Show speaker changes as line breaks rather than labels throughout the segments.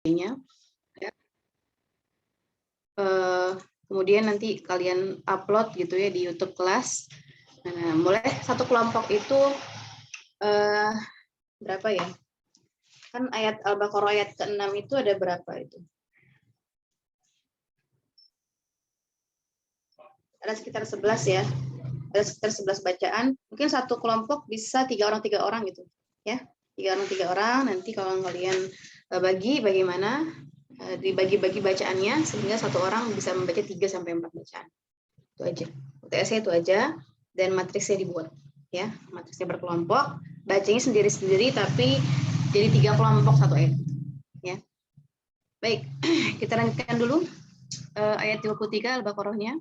sebagainya. Kemudian nanti kalian upload gitu ya di YouTube kelas. Nah, mulai satu kelompok itu berapa ya? Kan ayat Al-Baqarah ayat ke-6 itu ada berapa itu? Ada sekitar 11 ya. Ada sekitar 11 bacaan. Mungkin satu kelompok bisa 3 orang gitu. Ya, 3 orang. Nanti kalau kalian bagi bagaimana dibagi-bagi bacaannya sehingga satu orang bisa membaca 3 sampai 4 bacaan. Itu aja. UTS-nya itu aja dan matriksnya dibuat ya. Matriksnya berkelompok, bacanya sendiri-sendiri tapi jadi 3 kelompok satu ayat. Ya. Baik, kita lanjutkan dulu ayat 23 Al-Baqarahnya.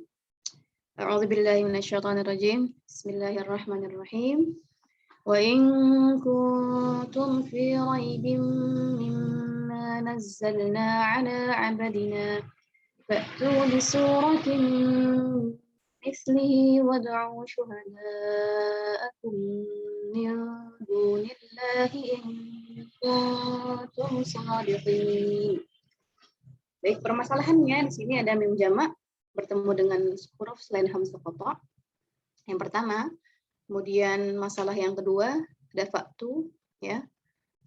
A'udzubillahi minasyaitonirrajim. Bismillahirrahmanirrahim. Wa in kuntum fi raibin mimma nazzalna 'ala 'abdina fa'tu bi suratin mislihi wad'u syuhada'akum min dunillahi in kuntum shadiqin. Baik, permasalahannya di sini ada mim jamak bertemu dengan huruf selain hamzah qata. Yang pertama, kemudian masalah yang kedua ada fa'tu ya.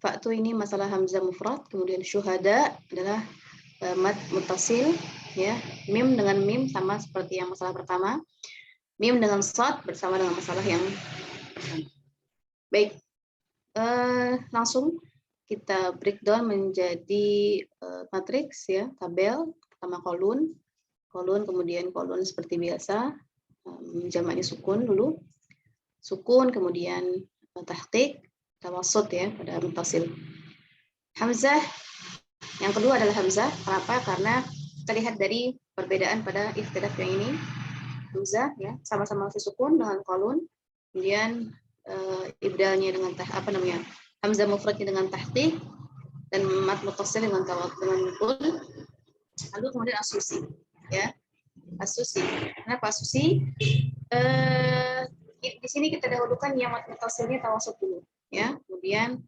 Fa'tu ini masalah hamzah mufrad, kemudian syuhada adalah mad muttasil ya. Mim dengan mim sama seperti yang masalah pertama. Mim dengan shad bersama dengan masalah yang pertama. Baik. Langsung kita breakdown menjadi matriks ya, tabel. Pertama kolon, kemudian kolon seperti biasa, jamaknya sukun dulu. Sukun, kemudian tahqiq, tawassut ya pada muttasil. Hamzah yang kedua adalah hamzah. Kenapa? Karena kita lihat dari perbedaan pada ikhtilaf yang ini. Hamzah ya, sama-sama masih sukun dengan kolon. Kemudian ibdalnya dengan hamzah mufradnya dengan tahqiq dan mad muttasil dengan nukul. Lalu kemudian asusi ya. Asusi. Kenapa asusi? Di sini kita dahulukan yang mad muttasilnya tawassut dulu ya. Kemudian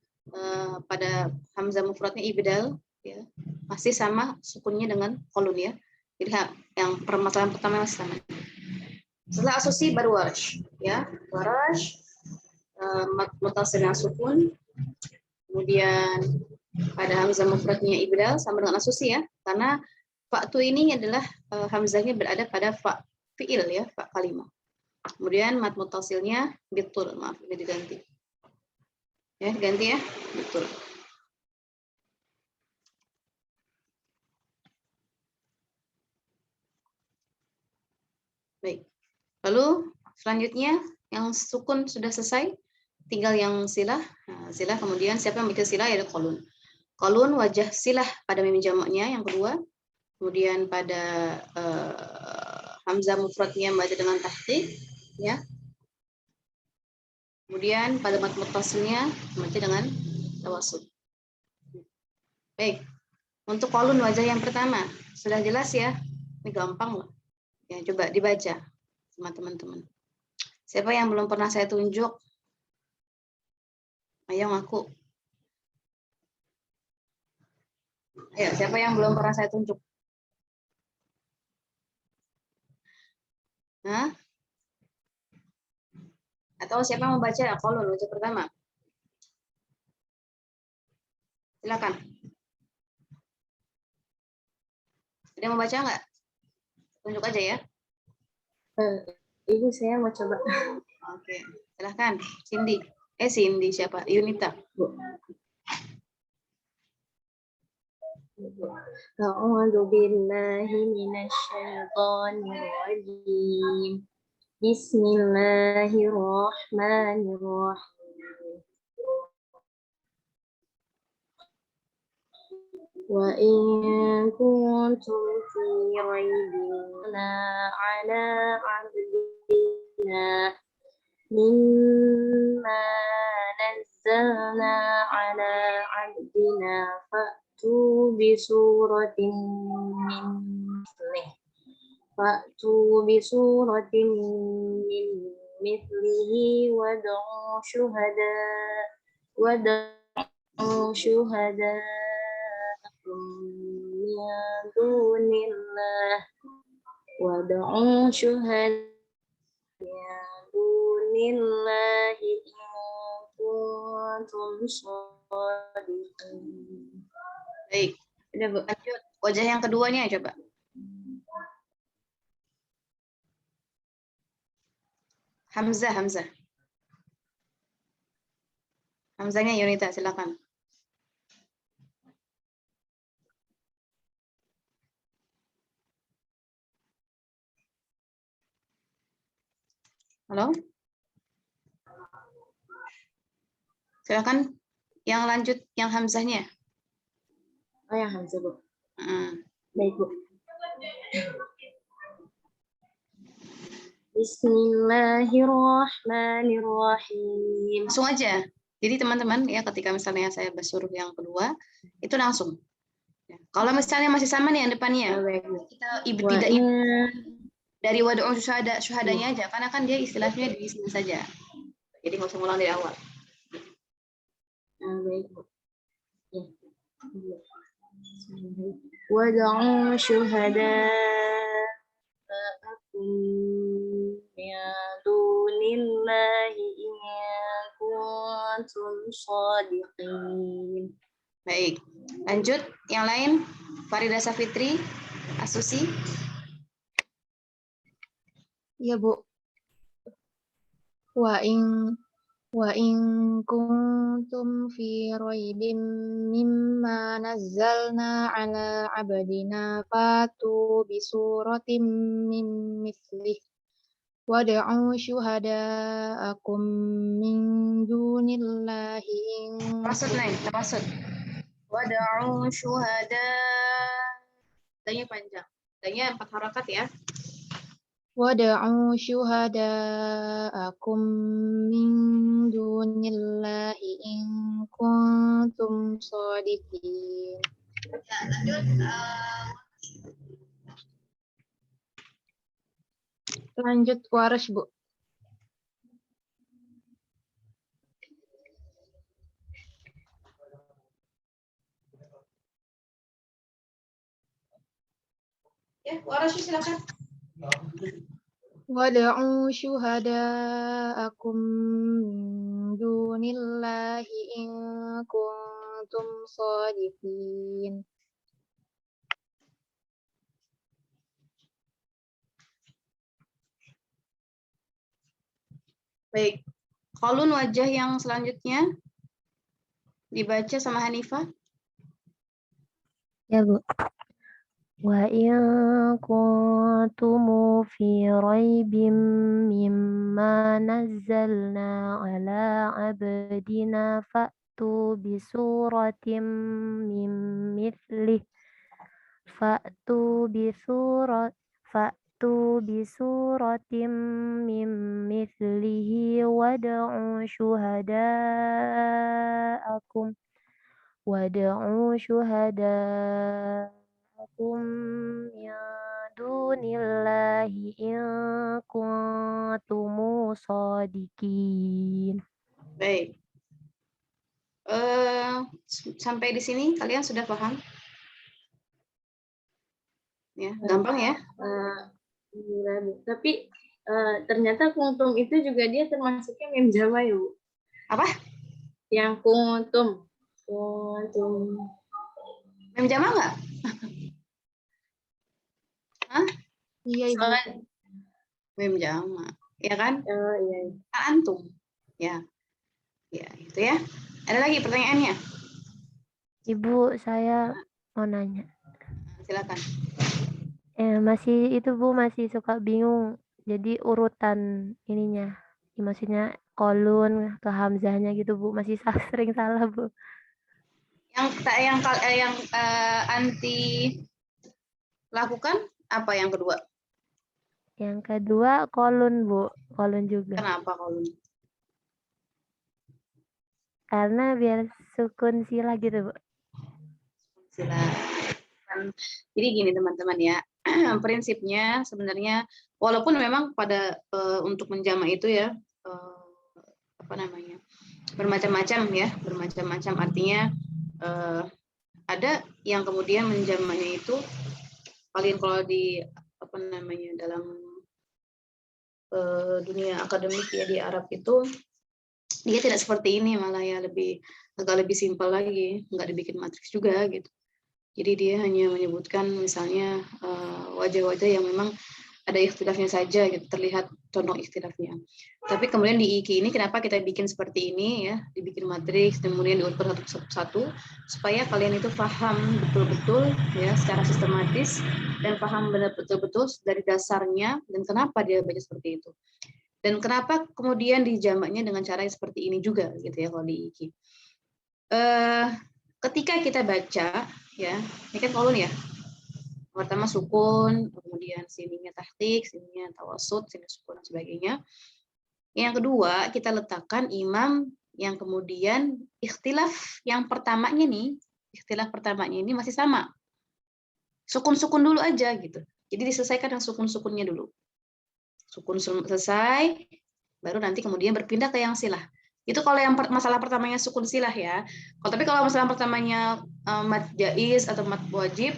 pada hamzah mufradnya ibdal ya. Masih sama sukunnya dengan kolon ya. Jadi yang permasalahan pertama masih sama. Setelah asusi baru warash ya. Warash mad muttasilnya sukun. Kemudian pada hamzah mufradnya ibdal sama dengan asusi ya, karena fa'tu ini adalah hamzahnya berada pada fa fiil ya, fa kalimah. Kemudian mad muttasilnya bitul, maaf ini diganti. Ya, diganti ya, betul. Baik. Lalu selanjutnya yang sukun sudah selesai, tinggal yang silah. Nah, silah kemudian siapa yang bikin silah ya kolon. Kolon wajah silah pada mim jamaknya yang kedua. Kemudian pada hamzah mufradnya baca dengan tahqiq ya. Kemudian pada mad muttasilnya baca dengan tawassut. Baik. Untuk kolon wajah yang pertama sudah jelas ya. Ini gampang loh. Ya, coba dibaca sama teman-teman. Siapa yang belum pernah saya tunjuk? Ayo ngaku. Ayo, siapa yang belum pernah saya tunjuk? Hah? Atau siapa yang mau baca kolon wajah pertama? Silakan. Ada yang mau baca nggak? Tunjuk aja ya.
Ibu saya mau coba.
Oke, silahkan. Cindy. Cindy siapa? Yunita.
A'udzu billahi minasyaitonir rajim. Bismillahirrahmanirrahim. Wa in kuntum fi raibin ala 'abdina mimma nazzalna 'ala 'abdina fa'tu bi suratin min mithlihi wad'u syuhada'akum min dunillah wad'u syuhada dunillahi in kuntum shadiqin.
Baik. Udah, Bu. Lanjut. Wajah yang keduanya coba. Hamzah. Hamzahnya Yunita, silakan. Halo? Silakan yang lanjut, yang Hamzahnya.
Oh, yang Hamzah, Bu.
Hmm.
Baik, Bu. Bismillahirrahmanirrahim.
Langsung aja. Jadi teman-teman ya, ketika misalnya saya suruh yang kedua, itu langsung. Ya. Kalau misalnya masih sama nih yang depannya, kita tidak dari wad'u syuhadanya aja, karena kan dia istilahnya di sini saja. Jadi nggak usah ngulang dari awal.
Baik, Bu. Wad'u syuhada'akum min dunillahi in kuntum shadiqin.
Baik. Lanjut yang lain. Farida Safitri, Asusi.
Ya, Bu. Wa in kuntum fi raibin mimma nazzalna ala abdina fatu bi suratin min mithlih wad'u syuhada'akum min dunillahi in
Maksud. Wad'u syuhada. Tanya panjang. Tanya 4 harakat ya.
wad'u syuhada'akum min dunillahi in kuntum shadiqin.
Ya, lanjut.
Lanjut Waras, Bu.
Ya, Waras silakan.
Wad'u syuhada'akum min dunillahi in kuntum shadiqin.
Baik. Qalun wajah yang selanjutnya dibaca sama Hanifah.
Ya, Bu. Wa in kuntum fi raibin mimma nazzalna ala abdina fa'tu bi suratin min mithlih fa'tu bi suratin min mithlihi wad'u syuhada'akum min dunillahi in kuntum shadiqin.
Baik. Sampai di sini kalian sudah paham? Ya, gampang ya?
Tapi ternyata kuntum itu juga dia termasuknya mim jama ya, Bu.
Apa?
Yang kuntum.
Mem jama nggak? Hah?
Iya, Ibu.
Mem jama, ya kan?
Oh iya.
Antum. Ya. Ya, itu ya. Ada lagi pertanyaannya?
Ibu, saya mau nanya.
Silakan.
Masih itu, Bu, masih suka bingung. Jadi urutan ininya. Maksudnya kolun ke hamzahnya gitu, Bu. Masih sering salah, Bu.
Yang anti lakukan apa yang kedua?
Yang kedua kolun, Bu. Kolun juga.
Kenapa kolun?
Karena biar sukun sila gitu, Bu.
Sila. Jadi gini teman-teman ya, prinsipnya sebenarnya walaupun memang pada untuk menjama itu ya bermacam-macam ya, bermacam-macam artinya ada yang kemudian menjamaknya itu kalian kalau di apa namanya dalam dunia akademik ya di Arab itu dia tidak seperti ini, malah ya agak lebih simpel lagi, nggak dibikin matriks juga gitu. Jadi dia hanya menyebutkan misalnya wajah-wajah yang memang ada ikhtilafnya saja gitu, terlihat condong ikhtilafnya. Tapi kemudian di IKI ini kenapa kita bikin seperti ini ya, dibikin matriks kemudian diurutkan satu-satu supaya kalian itu paham betul-betul ya secara sistematis dan paham betul-betul dari dasarnya dan kenapa dia baca seperti itu. Dan kenapa kemudian dijamaknya dengan cara yang seperti ini juga gitu ya kalau di IKI. Ketika kita baca ya, ini kan kolon ya. Pertama sukun, kemudian sininya tahtik, sininya tawasud, sini sukun dan sebagainya. Yang kedua, kita letakkan imam yang kemudian ikhtilaf yang pertamanya nih, ikhtilaf pertamanya ini masih sama. Sukun-sukun dulu aja gitu. Jadi diselesaikan yang sukun-sukunnya dulu. Sukun selesai, baru nanti kemudian berpindah ke yang silah. Itu kalau yang masalah pertamanya sukun silah ya. Tapi kalau masalah pertamanya mad jaiz atau mad wajib,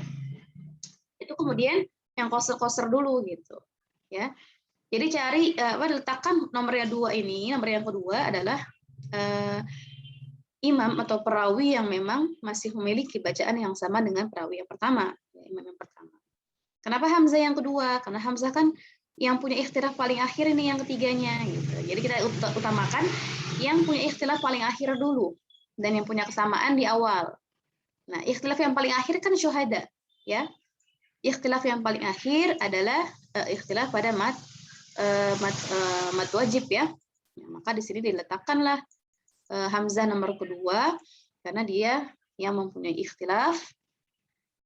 itu kemudian yang koser-koser dulu gitu ya. Jadi cari letakkan nomor yang dua ini, nomor yang kedua adalah imam atau perawi yang memang masih memiliki bacaan yang sama dengan perawi yang pertama, ya, imam yang pertama. Kenapa Hamzah yang kedua? Karena Hamzah kan yang punya ikhtilaf paling akhir ini yang ketiganya gitu. Jadi kita utamakan yang punya ikhtilaf paling akhir dulu dan yang punya kesamaan di awal. Nah, ikhtilaf yang paling akhir kan syuhada, ya. Ikhtilaf yang paling akhir adalah ikhtilaf pada mad wajib ya. Maka di sini diletakkanlah Hamzah nomor kedua karena dia yang mempunyai ikhtilaf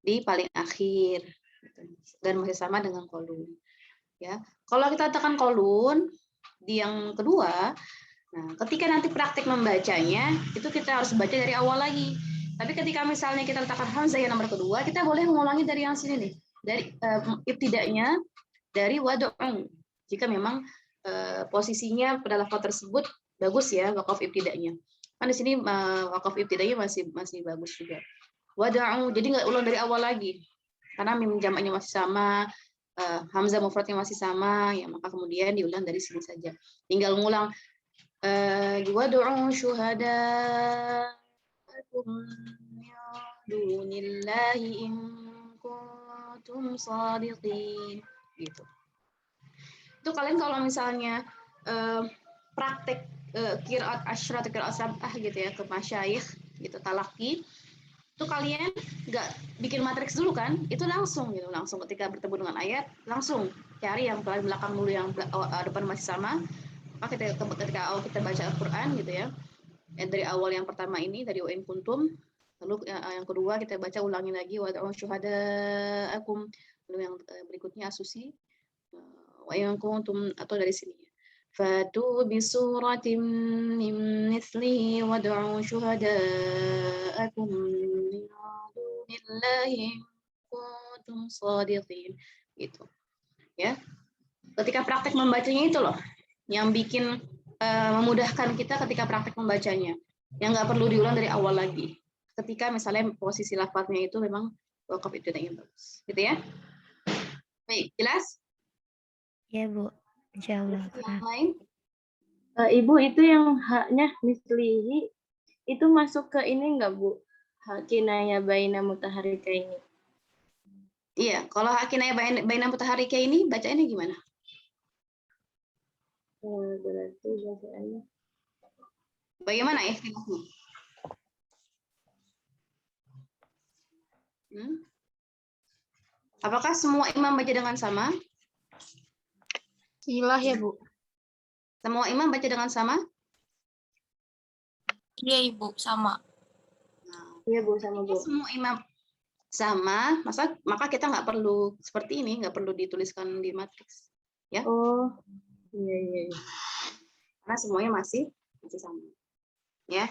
di paling akhir dan masih sama dengan kolun. Ya, kalau kita letakkan kolun di yang kedua, nah ketika nanti praktik membacanya itu kita harus baca dari awal lagi. Tapi ketika misalnya kita letakkan hamzah yang nomor kedua, kita boleh mengulangi dari yang sini nih, dari ibtida'nya dari wad'u. Jika memang posisinya pada lafaz tersebut bagus ya waqaf ibtida'nya. Kan di sini waqaf ibtida'nya masih bagus juga. Wad'u, jadi nggak ulang dari awal lagi. Karena mim jamaknya masih sama, hamzah mufradnya masih sama, ya maka kemudian diulang dari sini saja. Tinggal ngulang wad'u syuhada'akum min dunillahi in kuntum shadiqin. Gitu. Itu kalian kalau misalnya praktek qiraat asyra atau qiraat sab'ah gitu ya ke masyayikh gitu talaqi, itu kalian nggak bikin matriks dulu kan, itu langsung ketika bertemu dengan ayat langsung cari yang paling belakang dulu, yang depan masih sama. Maka ketika awal kita baca Al-Quran gitu ya, dari awal yang pertama ini dari in kuntum, lalu yang kedua kita baca ulangi lagi wad'u syuhada'akum, lalu yang berikutnya asusi wa in kuntum, atau dari sini fatu bisuratin min mithlihi wad'u syuhada'akum min dunillahi kuntum shadiqin gitu ya. Ketika praktek membacanya itu loh yang bikin memudahkan kita ketika praktek membacanya, yang nggak perlu diulang dari awal lagi ketika misalnya posisi lafadznya itu memang waqaf ibtida'nya bagus gitu ya. Baik, jelas?
Ya Bu, insyaallah.
Yang lain?
Ibu, itu yang haknya mislihi itu masuk ke ini enggak Bu? Hak kinaya baina mutaharrika ini.
Iya, kalau hak kinaya baina mutaharrika ini bacaannya gimana?
Berarti bacaannya
Bagaimana ikhtilafnya? Apakah semua imam baca dengan sama?
Silah ya, Bu.
Semua imam baca dengan sama?
Iya Ibu, sama.
Iya Bu, sama Bu.
Semua imam sama, maka kita nggak perlu seperti ini, nggak perlu dituliskan di matriks, ya?
Oh, iya.
Karena semuanya masih sama, ya.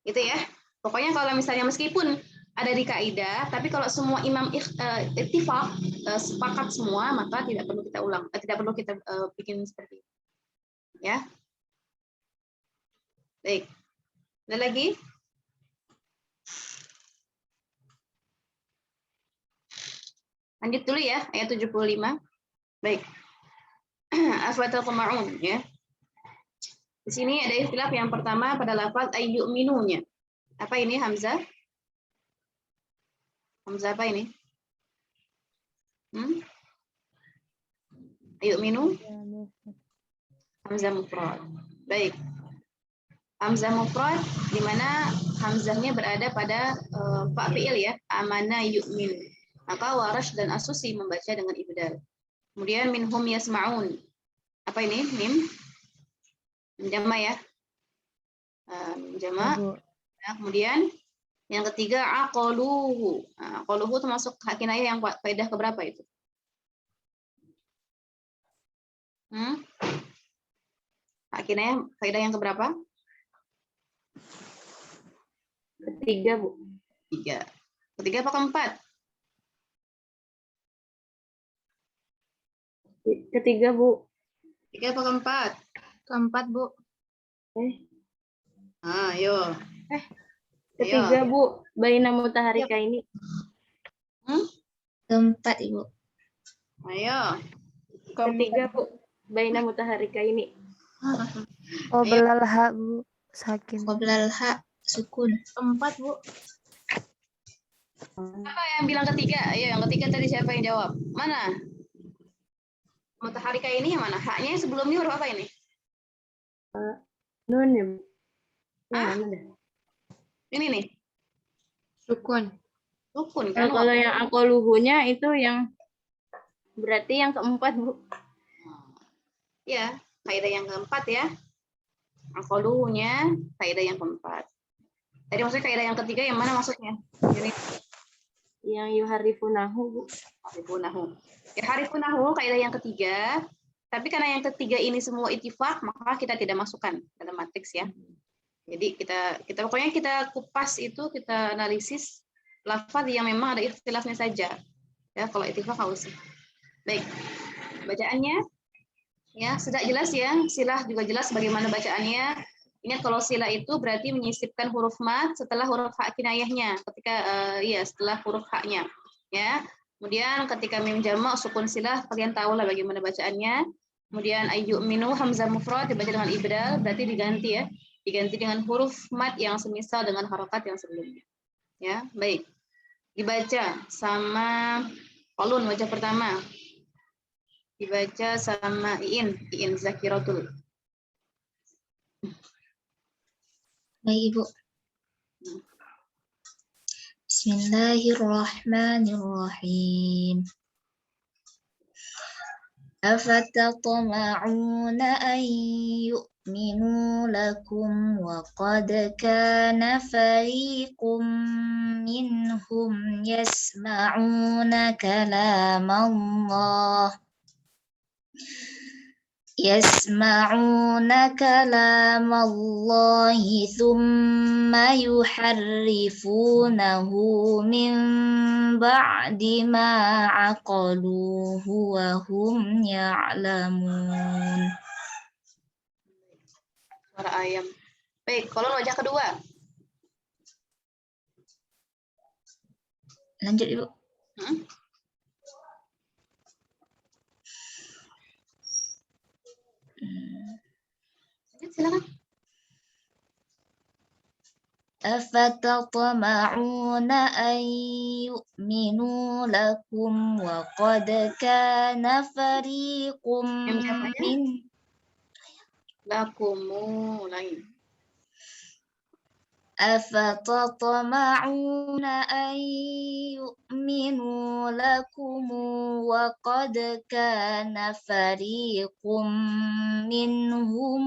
Itu ya. Pokoknya kalau misalnya meskipun ada di kaidah, tapi kalau semua imam ittifaq sepakat semua, maka tidak perlu kita ulang, tidak perlu kita bikin seperti itu. Ya. Baik. Ada lagi? Lanjut dulu ya, ayat 75. Baik. Afatatma'un ya. Di sini ada ikhtilaf yang pertama pada lafaz ayyu'minunya. Apa ini Hamzah? Hamzah apa ini? Ayyu'minu? Hamzah mufrad. Baik. Hamzah mufrad di mana hamzahnya berada pada fa fi'il ya, amana yu'minu. Maka Warash dan As-Susi membaca dengan ibdal. Kemudian minhum yasma'un. Apa ini? Mim jama ya. Jama. Nah, kemudian yang ketiga aqaluhu. Aqaluhu termasuk hak kinayah yang faedah keberapa itu? Hak kinayah faedah yang keberapa?
Ketiga, Bu.
Tiga. Ketiga apa keempat?
Ketiga, Bu.
Tiga apa keempat?
Keempat, Bu.
Ayo.
Ketiga, Bu. Baina mutaharika ini.
Keempat, Ibu.
Ayo.
Ketiga, Bu. Baina mutaharika ini.
Qoblal ha, Bu. Sakin.
Qoblal ha, sukun.
Keempat, Bu.
Apa yang bilang ketiga? Ayo, yang ketiga tadi siapa yang jawab? Mana? Mutaharika ini yang mana? Haknya yang sebelumnya huruf apa ini?
Nun ya, Bu.
Hah?
Mana dah?
Ini nih.
Sukun.
Sukun
Nah,
kan?
kalau yang aqaluhunya itu yang berarti yang keempat, Bu.
Ya, kaidah yang keempat ya. Aqaluhunya kaidah yang keempat. Tadi maksudnya kaidah yang ketiga yang mana maksudnya? Ini
Yang yuharifunahu, Bu.
harifunahu. Ya harifunahu kaidah yang ketiga. Tapi karena yang ketiga ini semua ittifaq, maka kita tidak masukkan dalam matriks ya. Jadi kita pokoknya kita kupas itu, kita analisis lafaz yang memang ada ikhtilafnya saja. Ya, kalau ittifaq nggak usah. Baik. Bacaannya ya, sudah jelas ya. Silah juga jelas bagaimana bacaannya. Ingat kalau silah itu berarti menyisipkan huruf mat setelah huruf hak kinayahnya. Ketika setelah huruf haknya. Ya. Kemudian ketika mim jamak sukun silah, kalian tahulah bagaimana bacaannya. Kemudian ayyu'minu hamzah mufrad dibaca dengan ibdal, berarti diganti ya. Diganti dengan huruf mat yang semisal dengan harokat yang sebelumnya. Ya, baik. Dibaca sama qalun wajah pertama. Dibaca sama Iin Zakiratul.
Baik, Ibu. Bismillahirrahmanirrahim. أفتطمعون أن يؤمنوا لكم وقد كان فريق منهم يسمعون كلام الله ثم يحرفونه من بعد ما عقلوه وهم يعلمون.
Suara ayam. Baik, kolon wajah kedua.
Lanjut, Ibu.
Silakan.
أفتطمعون أن يؤمنوا لكم وقد كان فريق من
Lakumu lain.
أفتطمعون أن يؤمنوا لكم وقد كان فريق منهم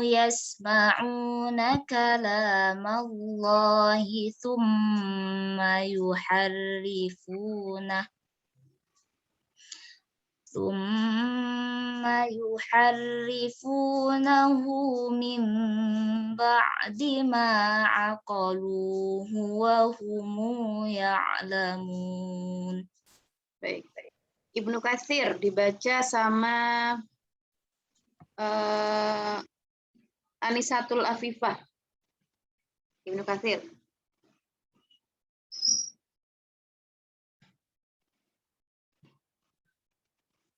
يسمعون كلام الله ثم يحرفونه من بعد ما عقلوه وهم يعلمون.
Baik. Ibnu Katsir dibaca sama Anisatul Afifah. Ibnu Katsir.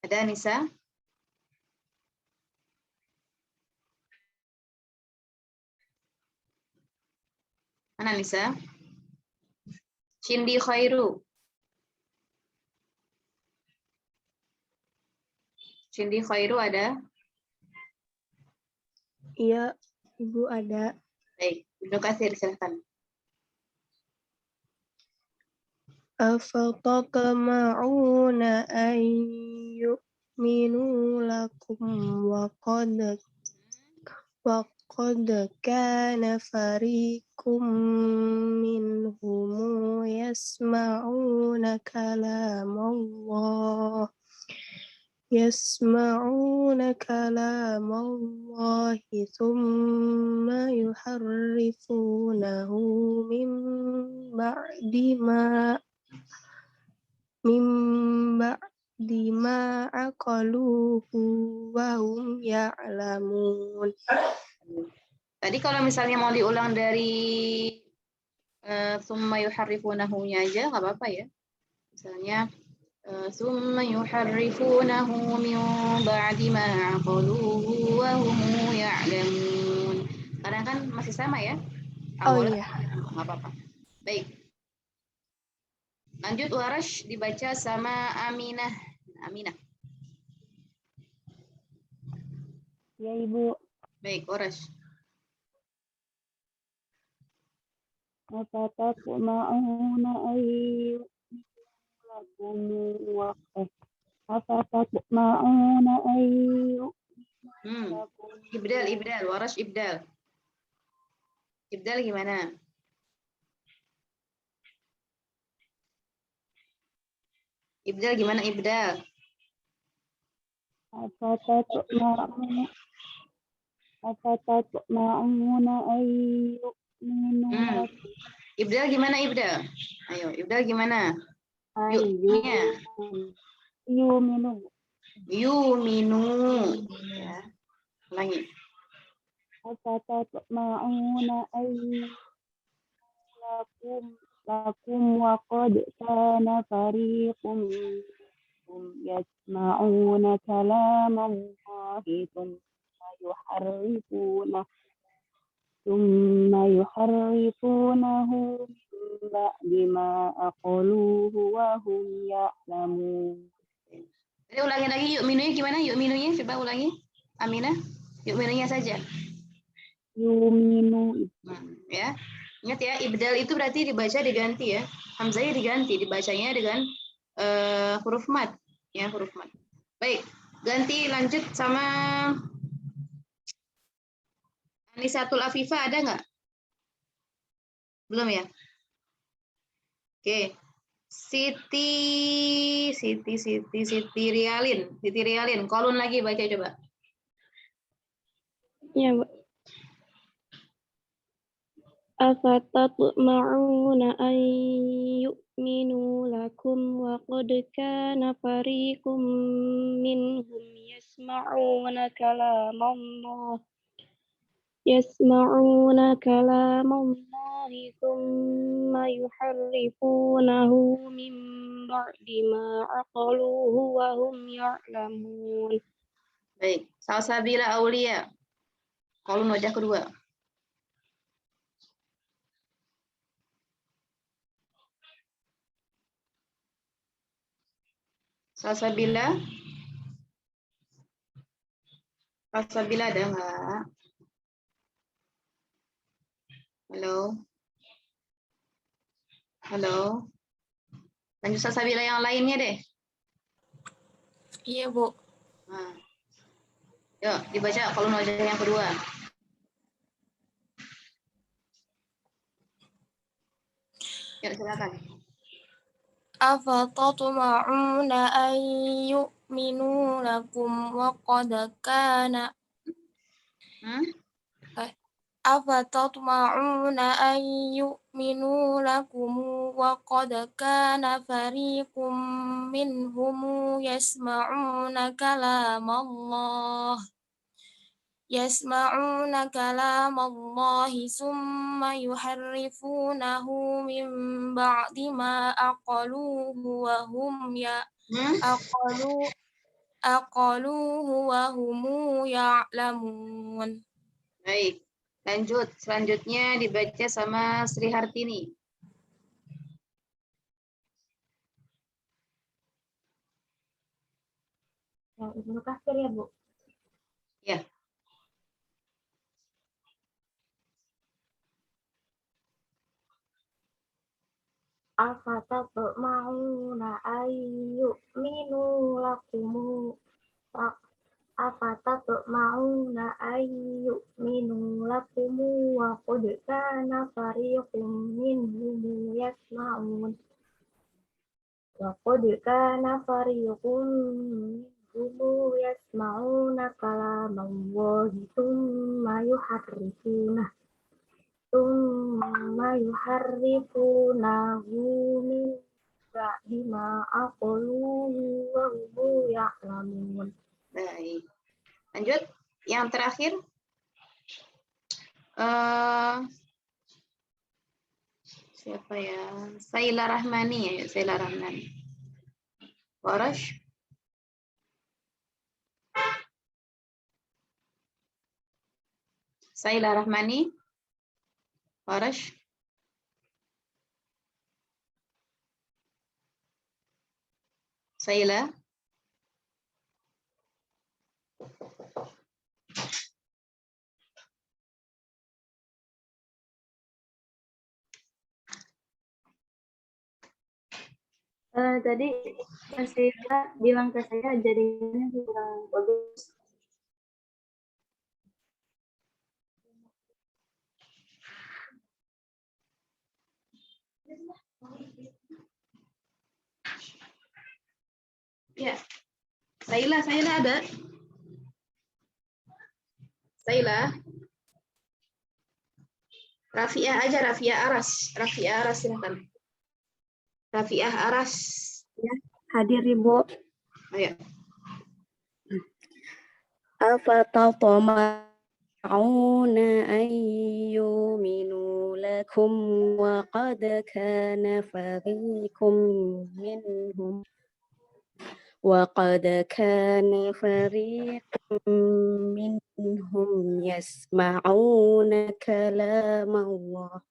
Ada Nisa? Mana Nisa? Shindi khairu. Shindi khairu ada?
Iya, Ibu ada.
Baik, Ibnu Katsir silahkan.
Afatatma'una an yu'minu lakum wa qad kana fariqum minhum yasma'una kalam Allah thumma yuharrifunahu min ba'di ma aqaluhu wa hum ya'lamun.
Tadi kalau misalnya mau diulang dari summa yuharrifunahu-nya aja nggak apa-apa ya. Misalnya summa yuharrifunahu min ba'di ma aqaluhu wa hum ya'lamun. Karena kan masih sama ya. Awalnya nggak apa-apa. Baik. Lanjut Warash dibaca sama Aminah. Aminah.
Ya, Ibu.
Baik, Warash.
Afatatma'una an yu'minu lakum wa afatatma'una an yu'minu lakum.
Ibdal, Warash ibdal. Ibdal gimana? Ibdal gimana ibdal?
Afatatma'una an yu'minu lakum.
Ibdal gimana ibdal? Ayo, ibdal gimana? Yuminu. Ya. Ulangi.
Afatatma'una an lakum wa qad kana fariqum yasma'una kalam Allahi thumma yuharrifunahu min ba'di ma aqaluhu wa hum ya'lamun.
Jadi ulangi lagi yuk minunya gimana? Yuk minunya coba ulangi. Aminah. Yuk minunya saja.
Yuminu.
Ya. Ingat ya, ibdal itu berarti dibaca diganti ya. Hamzahnya diganti, dibacanya dengan huruf mad. Ya, huruf mad. Baik, ganti lanjut sama Anisatul Afifah ada nggak? Belum ya? Oke. Siti Rialin. Kolon lagi baca coba.
Ya, Bu. Afatatma'una an yu'minu lakum wa qad kana fariqum minhum yasma'una kalam Allah thumma yuharrifunahu min ba'di ma aqaluhu wa hum ya'lamun.
Baik, Salsabila Aulia. Kolon wajah kedua. Salsabila ada nggak? Halo. Lanjut Salsabila yang lainnya deh.
Iya, Bu.
Nah. Yuk, dibaca kolom wajah yang kedua. Yuk, silakan.
Afatatma'una an yu'minu lakum wa qad kana Afatatma'una an yu'minu lakum wa qad kana fariqum minhum yasma'una kalam Allahi summa yuharrifunahu min ba'di ma aqaluhu wa hum aqaluhu wa humu ya'lamun.
Baik, lanjut. Selanjutnya dibaca sama Sri Hartini.
Yang Ibnu Katsir ya, Bu?
Ya.
Afatatma'una ayyu'minu lakumu afatatma'una ayyu'minu lakumu wa qad kana fariqum minhum yasma'un wa qad kana fariqum minhum yasma'una kalamallahi thumma yuharrifunahu min ba'di ma aqaluhu wa hum ya'lamun.
Baik. Lanjut. Yang terakhir. Siapa ya? Saila Rahmani ya, Saila Rahmani. Warash. Saila Rahmani. Warash. Saila.
Tadi Mas Rila bilang ke saya jaringannya kurang bagus.
Ya. Saila ada? Saila. Rafiah aja, Rafiah Aras silakan. Rafiah Aras.
Ya, hadir Ibu.
Ayo.
أفتطمعون أن يؤمنوا لكم وقد كان فريق منهم يسمعون كلام الله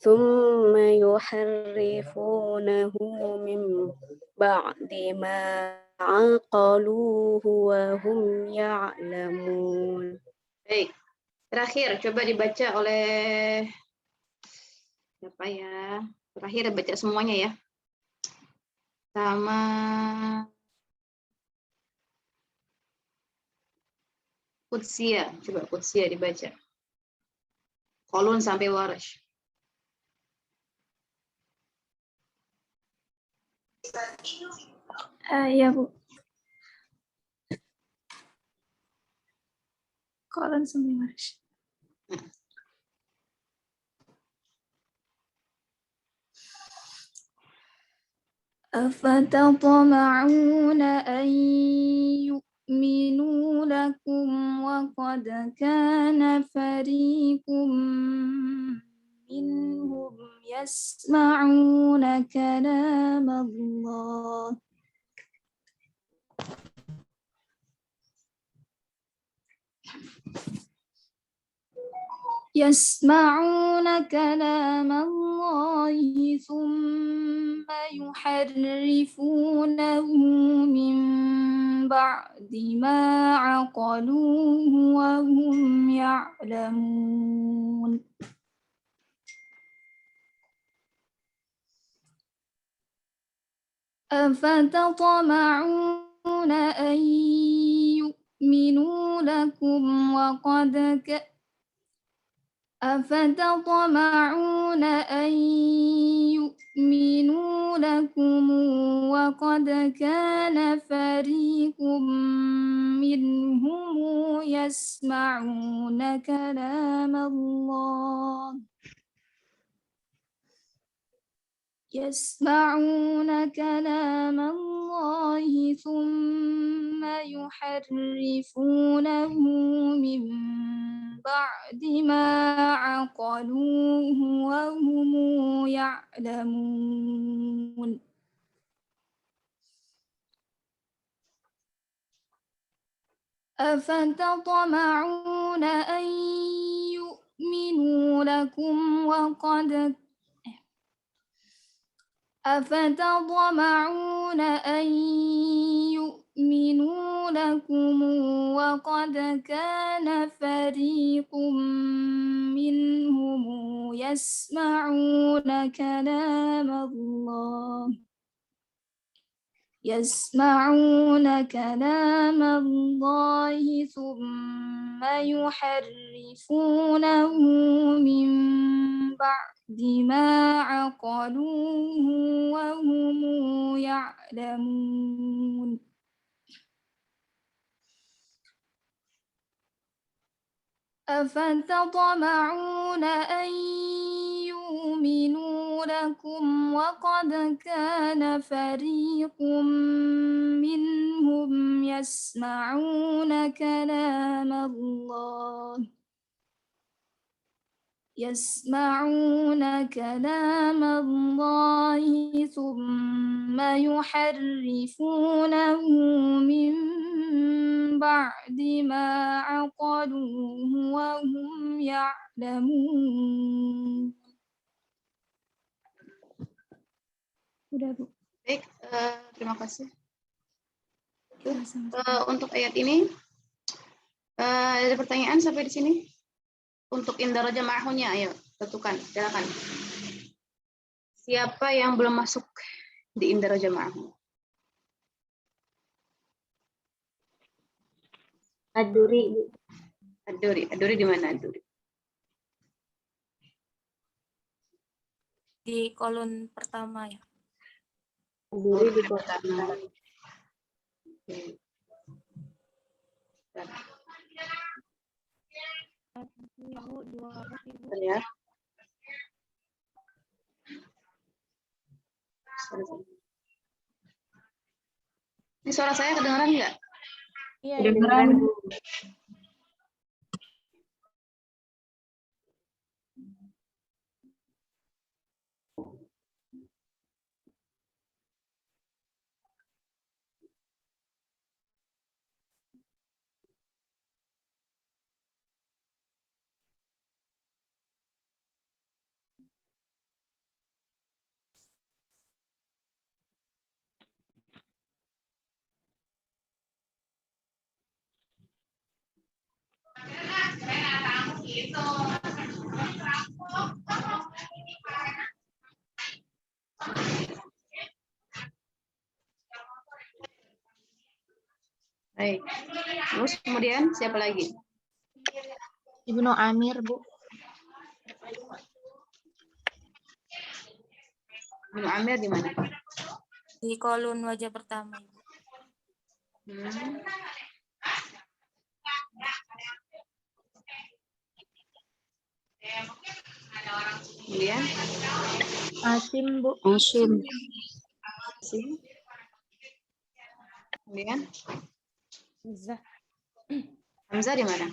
ثم يحرفونه من بعد ما عقلوه وهم يعلمون.
Baik. Terakhir coba dibaca oleh siapa ya? Terakhir baca semuanya ya. Sama Qudsia, coba Qudsia dibaca. Kolon sampai Warash.
Ya Bu. Kolon sampai Warash. أفتطمعون أن يؤمنوا لكم وقد كان فريق منهم يسمعون كلام الله ثم يحرفونه من بعد ما عقلوه وهم يعلمون. أفتطمعون أن يؤمنوا لكم وقد كان فريق منهم يسمعون كلام الله
يسمعون كلام الله ثم يحرفونه من بعد ما عقلوه وهم يعلمون أفتطمعون أن يؤمنوا لكم وقد أفتطمعون أن يؤمنوا لكم وقد كان فريق منهم يسمعون كلام الله ثم يحرفونه من بعد ما عقلوه وهم يعلمون أفتطمعون أن يؤمنوا لكم وقد كان فريق منهم يسمعون كلام الله ثم يحرفونه من بعد ما عقلوه وهم يعلمون. Udah, Bu.
Baik, terima kasih. Untuk ayat ini ada pertanyaan sampai di sini? Untuk indaraja ma'hunya, ayo tentukan, silakan. Siapa yang belum masuk di indaraja ma'hu?
Ad-Duri, Bu.
Ad-Duri di mana Ad-Duri?
Di kolom pertama ya.
Ad-Duri di
kota. Ya. Ini suara saya kedengaran nggak?
Iya, kedengaran, Bu.
Baik. Terus kemudian siapa lagi?
Ibnu Amir, Bu.
Ibnu Amir di mana?
Di kolom wajah pertama.
Kemudian
Asim, Bu.
Asim.
Kemudian
Hamzah.
Hamzah di mana?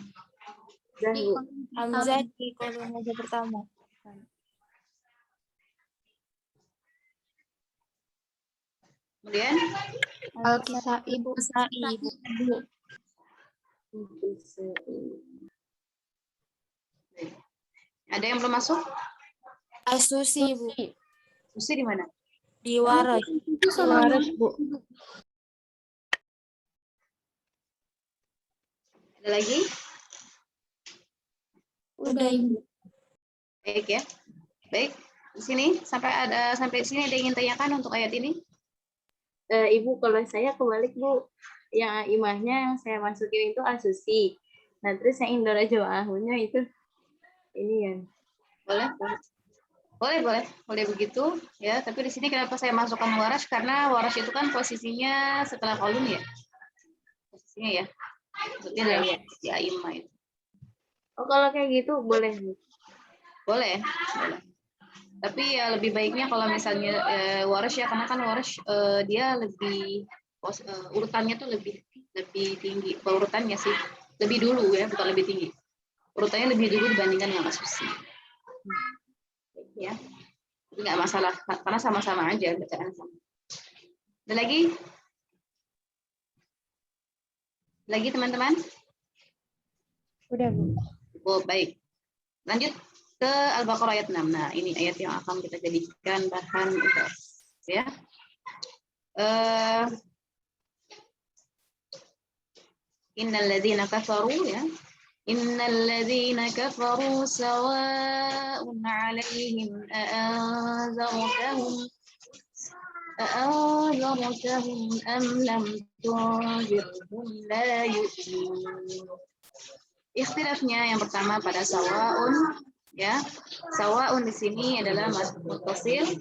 Hamzah di kolom wajah pertama.
Kemudian
Al-Kisai, Bu.
Ada yang belum masuk?
As-Susi, Bu.
Susi di mana?
Di Waras.
Waras, Bu.
Ada lagi?
Udah, Ibu.
Baik ya. Baik. Di sini sampai sini ada yang ingin tanyakan untuk ayat ini?
Ibu, kalau saya kebalik, Bu. Yang imahnya yang saya masukin itu Asusi. Nah, terus yang indaraja ma'hunya itu ini ya.
Boleh begitu ya. Tapi di sini kenapa saya masukkan waras? Karena waras itu kan posisinya setelah kolom ya. Posisinya ya. Maksudnya dalam posisi aimah itu.
Oh, kalau kayak gitu boleh, Bu.
Boleh. Tapi ya lebih baiknya kalau misalnya Warsh ya, karena kan Warsh dia lebih urutannya tuh lebih tinggi. Urutannya sih lebih dulu ya, bukan lebih tinggi. Urutannya lebih dulu dibandingkan dengan As-Susi. Ya, nggak masalah karena sama-sama aja bacaan sama. Ada lagi teman-teman?
Udah, Bu.
Oh baik. Lanjut ke Al-Baqarah ayat 6. Nah, ini ayat yang akan kita jadikan bahan untuk ya. Innal ladzina kafaru ya. Innal ladzina kafaru sawa'un 'alaihim a'anzartahum am lam tunzirhum la yu'minun. Ikhtilafnya yang pertama pada sawa'un ya. Sawa'un di sini adalah muttasil,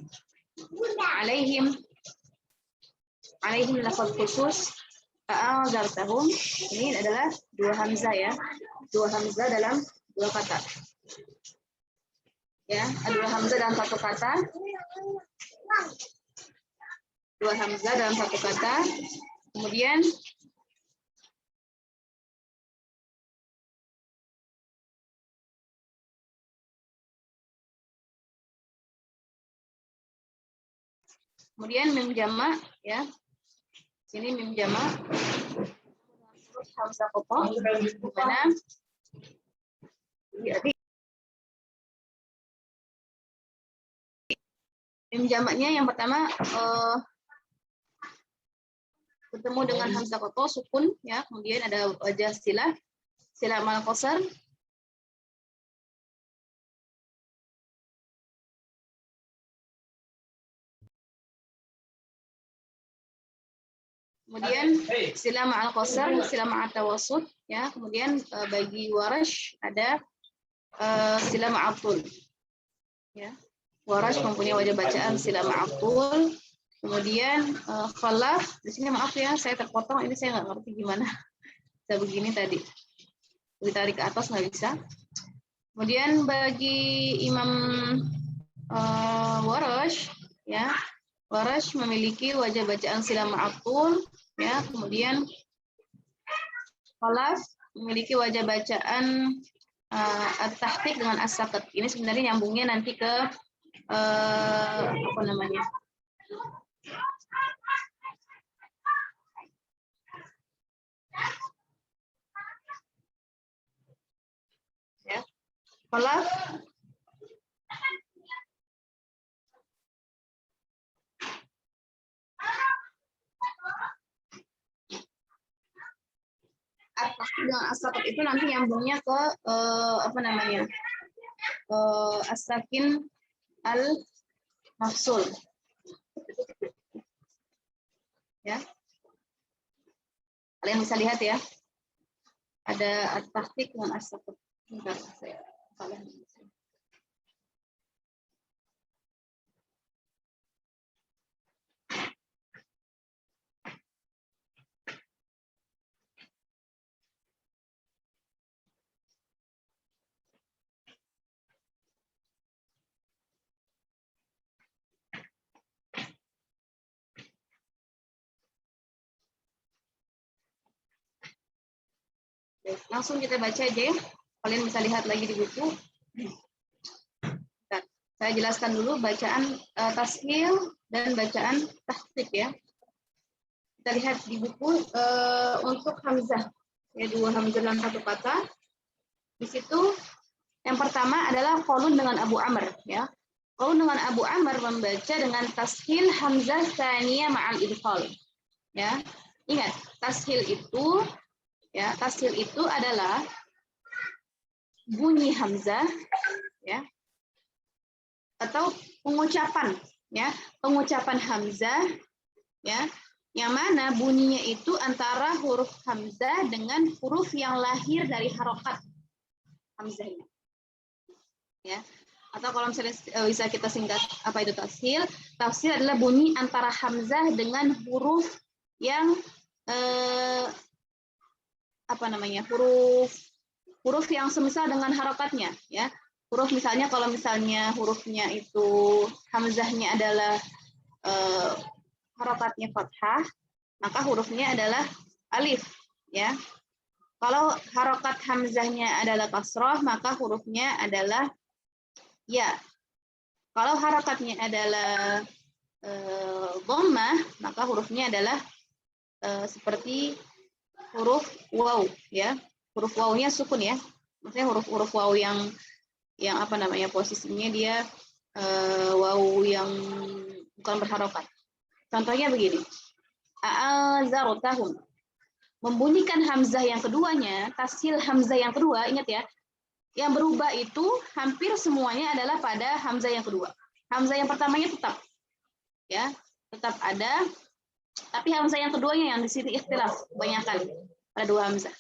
alaihim lafaz khusus, a'anzartahum ini adalah dua hamzah ya. Dua hamzah dalam dua kata. Ya, dua hamzah dalam satu kata. Dua hamzah dalam satu kata. Kemudian mim jamak ya. Sini mim jamak. Hamzah qata. Mana? Jadi mim jamaknya yang pertama bertemu dengan hamzah qata sukun ya, kemudian ada wajah silah mal qasar. Kemudian sila ma'al qasar, sila ma'al tawassut ya. Kemudian bagi Warsh ada sila ma'al tul. Ya. Warsh mempunyai wajah bacaan sila ma'al tul. Kemudian Khalaf, di sini maaf ya saya terpotong, ini saya nggak ngerti gimana. Saya begini tadi. Ditarik ke atas nggak bisa. Kemudian bagi Imam Warsh ya. Warsh memiliki wajah bacaan sila ma'al tul. Ya, kemudian Khalaf memiliki wajah bacaan at-tahqiq dengan as-saqat. Ini sebenarnya nyambungnya nanti ke apa namanya? Ya. Khalaf dengan as-saqat itu nanti nyambungnya ke apa namanya? As-sakin al-mafsul. Ya. Kalian bisa lihat ya. Ada at-tahqiq dengan as-saqat. Bentar, saya salah. Langsung kita baca aja ya. Kalian bisa lihat lagi di buku. Nah, saya jelaskan dulu bacaan tashil dan bacaan tahqiq ya. Kita lihat di buku untuk hamzah. Ya, dua hamzah dalam satu kata. Di situ yang pertama adalah qaulun dengan Abu Amr ya. Qaulun dengan Abu Amr membaca dengan tashil hamzah tsaniyah ma'al idkhal. Ya. Ingat, tashil itu ya, tashil itu adalah bunyi hamzah ya atau pengucapan ya, pengucapan hamzah ya, yang mana bunyinya itu antara huruf hamzah dengan huruf yang lahir dari harokat hamzahnya ya. Atau kalau misalnya bisa kita singkat apa itu tashil? Tashil adalah bunyi antara hamzah dengan huruf yang apa namanya, huruf yang semisal dengan harokatnya ya. huruf misalnya kalau misalnya hurufnya itu hamzahnya adalah harokatnya fathah, maka hurufnya adalah alif, ya. Kalau harokat hamzahnya adalah kasroh, maka hurufnya adalah ya. Kalau harokatnya adalah dhammah, maka hurufnya adalah seperti huruf waw, ya. Huruf wawnya sukun, ya. Maksudnya huruf-huruf waw yang apa namanya posisinya dia waw yang bukan berharokat. Contohnya begini. A'azartahum. Membunyikan hamzah yang keduanya, tashil hamzah yang kedua, ingat ya. Yang berubah itu hampir semuanya adalah pada hamzah yang kedua. Hamzah yang pertamanya tetap, ya, tetap ada. Tapi hamzah yang keduanya yang di sini ikhtilaf kebanyakan pada dua hamzah,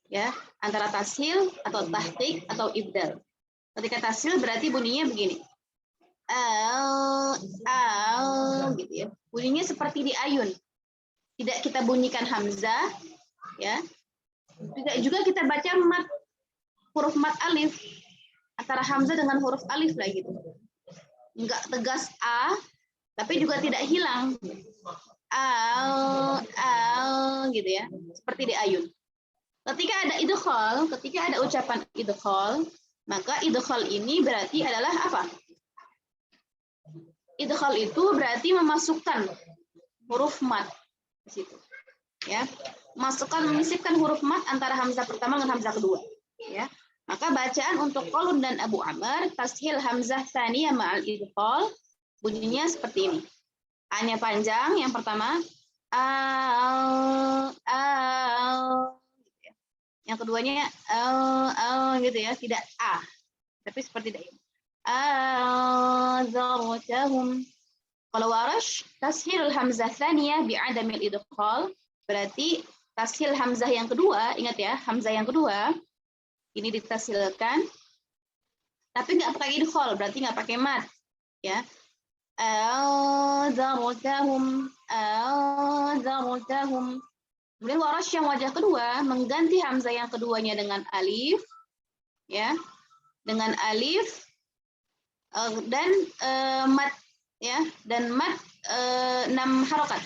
ya, antara tashil atau tahqiq atau ibdal. Ketika tashil berarti bunyinya begini, gitu ya. Bunyinya seperti di ayun. Tidak kita bunyikan hamzah, ya. Tidak juga kita baca mat, huruf mat alif antara hamzah dengan huruf alif lah gitu. Enggak tegas a, tapi juga tidak hilang gitu ya, seperti di ayun. Ketika ada idghal, ketika ada ucapan idghal, maka idghal ini berarti adalah apa? Idghal itu berarti memasukkan huruf mat di situ, ya. Masukkan, menyisipkan huruf mat antara hamzah pertama dengan hamzah kedua, ya. Maka bacaan untuk Qalun dan Abu Amr, tashil hamzah tsaniyah ma'al idghal, bunyinya seperti ini. A-nya panjang, yang pertama gitu ya. Yang keduanya gitu ya, tidak a, tapi seperti ini. Azartahum. Kalau Warash, tashil hamzah tsaniyah bi'adamil idghal, berarti tashil hamzah yang kedua, ingat ya, hamzah yang kedua ini ditashilkan, tapi nggak pakai idghal, berarti nggak pakai mat, ya. Azartahum. Kemudian Warash yang wajah kedua mengganti hamzah yang keduanya dengan alif, ya, dengan alif dan mat, ya, dan mat 6 harokat,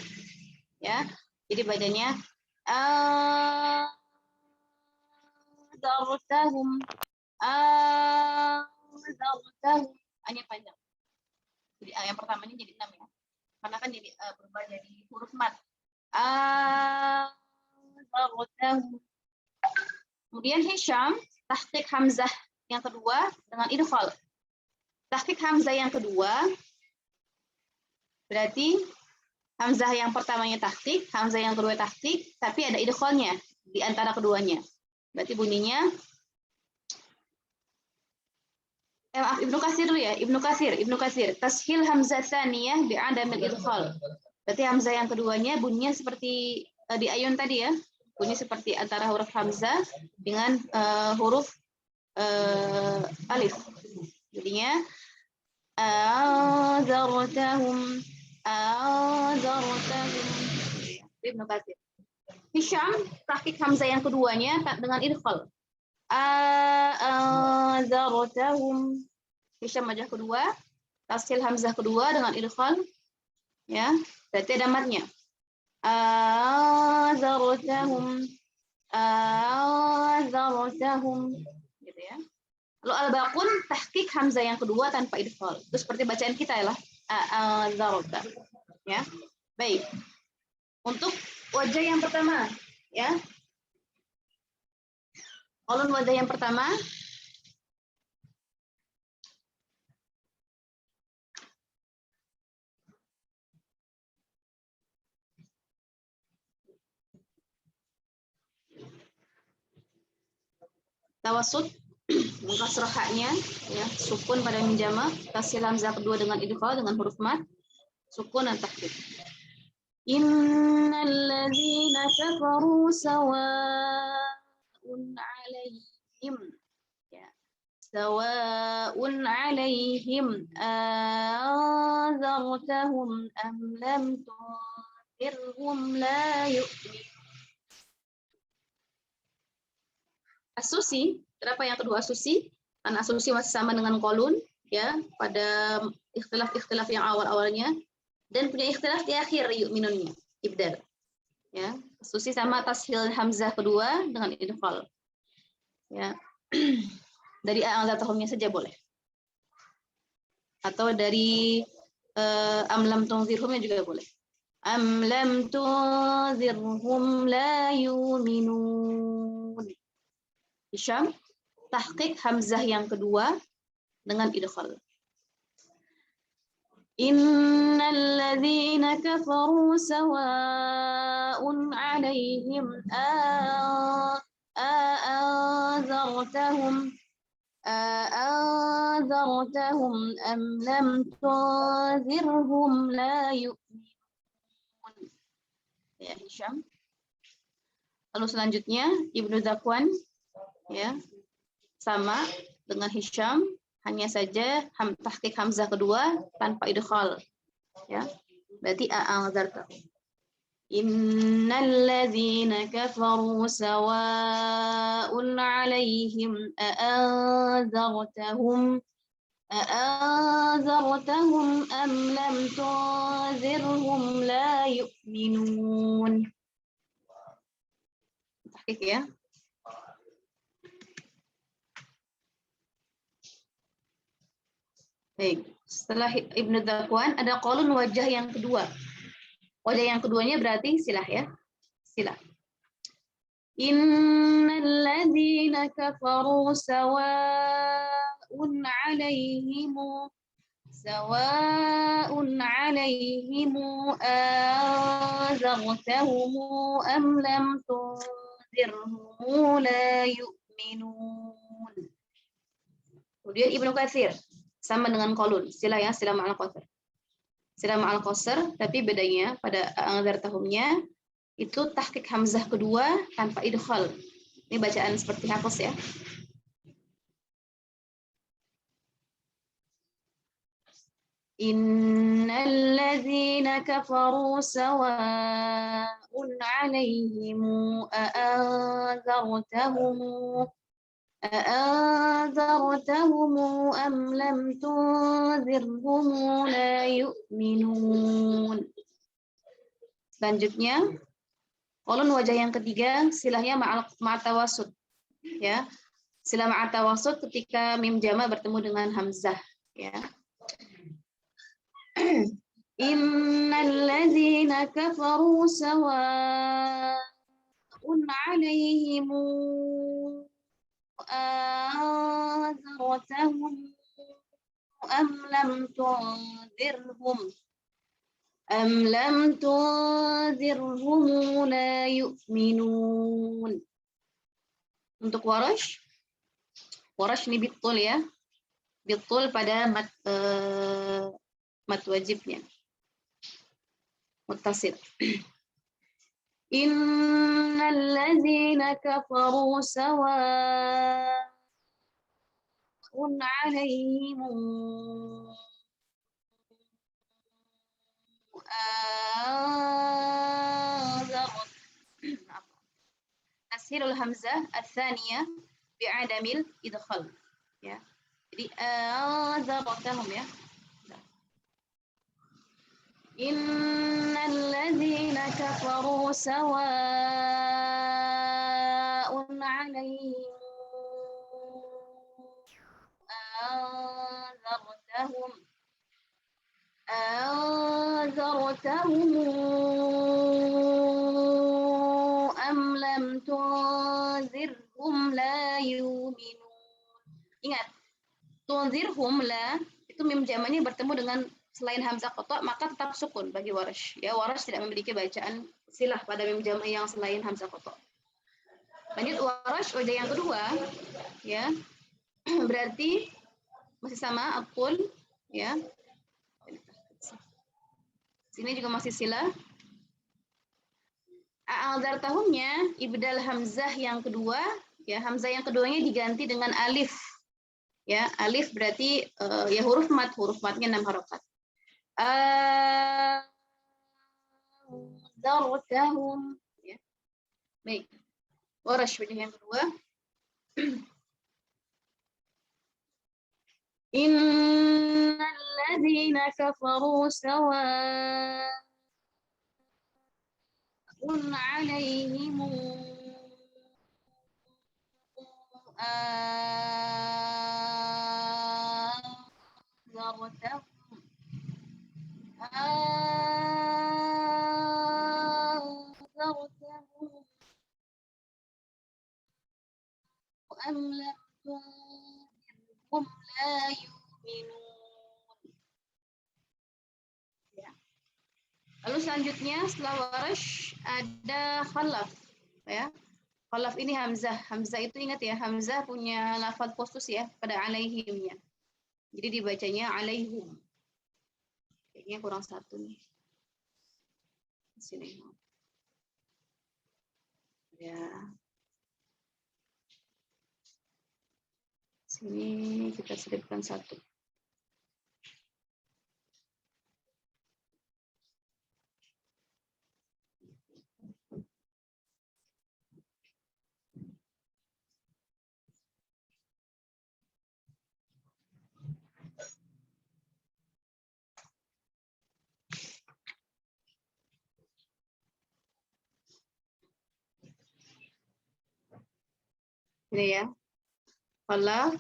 ya. Jadi bacanya azartahum. Hanya panjang. Jadi yang pertamanya jadi 6, ya. Karena kan jadi berubah jadi huruf mat. Kemudian Hisham, tahqiq hamzah yang kedua dengan idghal. Tahqiq hamzah yang kedua berarti hamzah yang pertamanya tahqiq, hamzah yang kedua tahqiq, tapi ada idghalnya di antara keduanya. Berarti bunyinya Ibnu Katsir dulu ya, Ibnu Katsir. Tashil hamzah tsaniyah bi'adamil idghal. Berarti hamzah yang keduanya bunyinya seperti di ayun tadi ya. Bunyi seperti antara huruf hamzah dengan huruf alif. Jadinya azartahum. Ibnu Katsir. Hisham, tahqiq hamzah yang keduanya dengan idghal. Azartahum. Hisham wajah kedua, tashil hamzah kedua dengan idghal, ya, berarti ada matnya. Azartahum. Gitu ya. Lalu al-baqun, tahqiq hamzah yang kedua tanpa idghal. Itu seperti bacaan kita ya lah. Azartah, ya. Baik. Untuk wajah yang pertama, ya. Qalun wajah yang pertama. Tawassut, mengkasrah haknya, ya, sukun pada mim jama', tashil hamzah kedua dengan idghal dengan huruf mat, sukun dan tahqiq. Innal ladzina kafaru sawa'un 'alaihim, ya, sawa'un 'alaihim anzartahum am lam tunzirhum la yu'minun. As-Susi, kenapa yang kedua Susi? Kan asumsi masih sama dengan kolun ya pada ikhtilaf yang awal-awalnya, dan punya ikhtilaf di akhir yu'minunnya, ibdal. Ya, asumsi sama tashil hamzah kedua dengan idghal. Ya. Dari a'adzatahumnya saja boleh. Atau dari am lam tunzirhumnya juga boleh. Am lam tunzirhum la yu'minun. Hisham, tahqiq hamzah yang kedua dengan idghal. Innal ladzina kafaru sawa'un 'alaihim أأنذرتهم أم لم تنذرهم لا يؤمنون. Ya, Hisham. Lalu selanjutnya Ibnu Zakwan, ya, sama dengan Hisham, hanya saja tahqiq hamzah kedua tanpa idghal. Ya, berarti a'anzartahum. Innal ladzina kafaru sawa'un 'alaihim a'anzartahum am lam tunzirhum la yu'minun. Tahqiq ya. Baik, setelah Ibnu Zakwan ada qaulun wajah yang kedua. Wajah yang keduanya berarti silah ya. Silah. Innal ladzina kafaru sawa'un 'alaihim anzartahum am lam tunzirhum la yu'minun. Kemudian Ibnu Katsir sama dengan qaulun, silah ya, silah ma'al qasr. Silah ma'al qasr, tapi bedanya pada anzartahumnya itu tahqiq hamzah kedua tanpa idghal. Ini bacaan seperti Hafiz ya. Innal ladzina kafaru sawa'un 'alaihim أأنذرتهم أم لم تنذرهم لا يؤمنون. Selanjutnya qaulun wajah yang ketiga silahnya ma'atawasud ya. Silah ma'atawasud ketika mim jama bertemu dengan hamzah ya. Innal ladzina kafaru sawa'un 'alaihim أنذرتهم أم لم تنذرهم لا يؤمنون. Untuk Warash ini bitul ya, bitul pada mat wajibnya muttasil. Innal ladzina kafaru sawa'un 'alaihim tashilul hamzah ats-tsaniyah bi'adamil idghal ya. Jadi anzartahum ya. Innal ladzina kafaru sawa'un 'alaihim أنذرتهم أم لم تنذرهم لا يؤمنون. Ingat, tunzirhum la itu mim jamanya bertemu dengan selain hamzah qata maka tetap sukun bagi Warash. Ya, Warash tidak memiliki bacaan silah pada mim jama yang selain hamzah qata. Lanjut Warash wajah yang kedua ya. Berarti masih sama aqul ya. Sini juga masih silah. A'adzartahumnya ibdal hamzah yang kedua ya, hamzah yang keduanya diganti dengan alif. Ya, alif berarti ya huruf matnya 6 harokat. A'adzartahum ya. Baik. Warash wajah yang kedua. Innal ladzina kafaru sawa'un 'alaihim أنذرتهم أم لم تنذرهم لا يؤمنون. Ya. Lalu selanjutnya setelah warash ada khalaf, ya. Khalaf ini hamzah. Hamzah itu ingat ya, hamzah punya lafaz khusus ya pada alaihimnya. Jadi dibacanya alaihum. Kayaknya kurang satu nih. Di sini. Ya. Sini kita selipkan satu. Ini ya. Khalaf.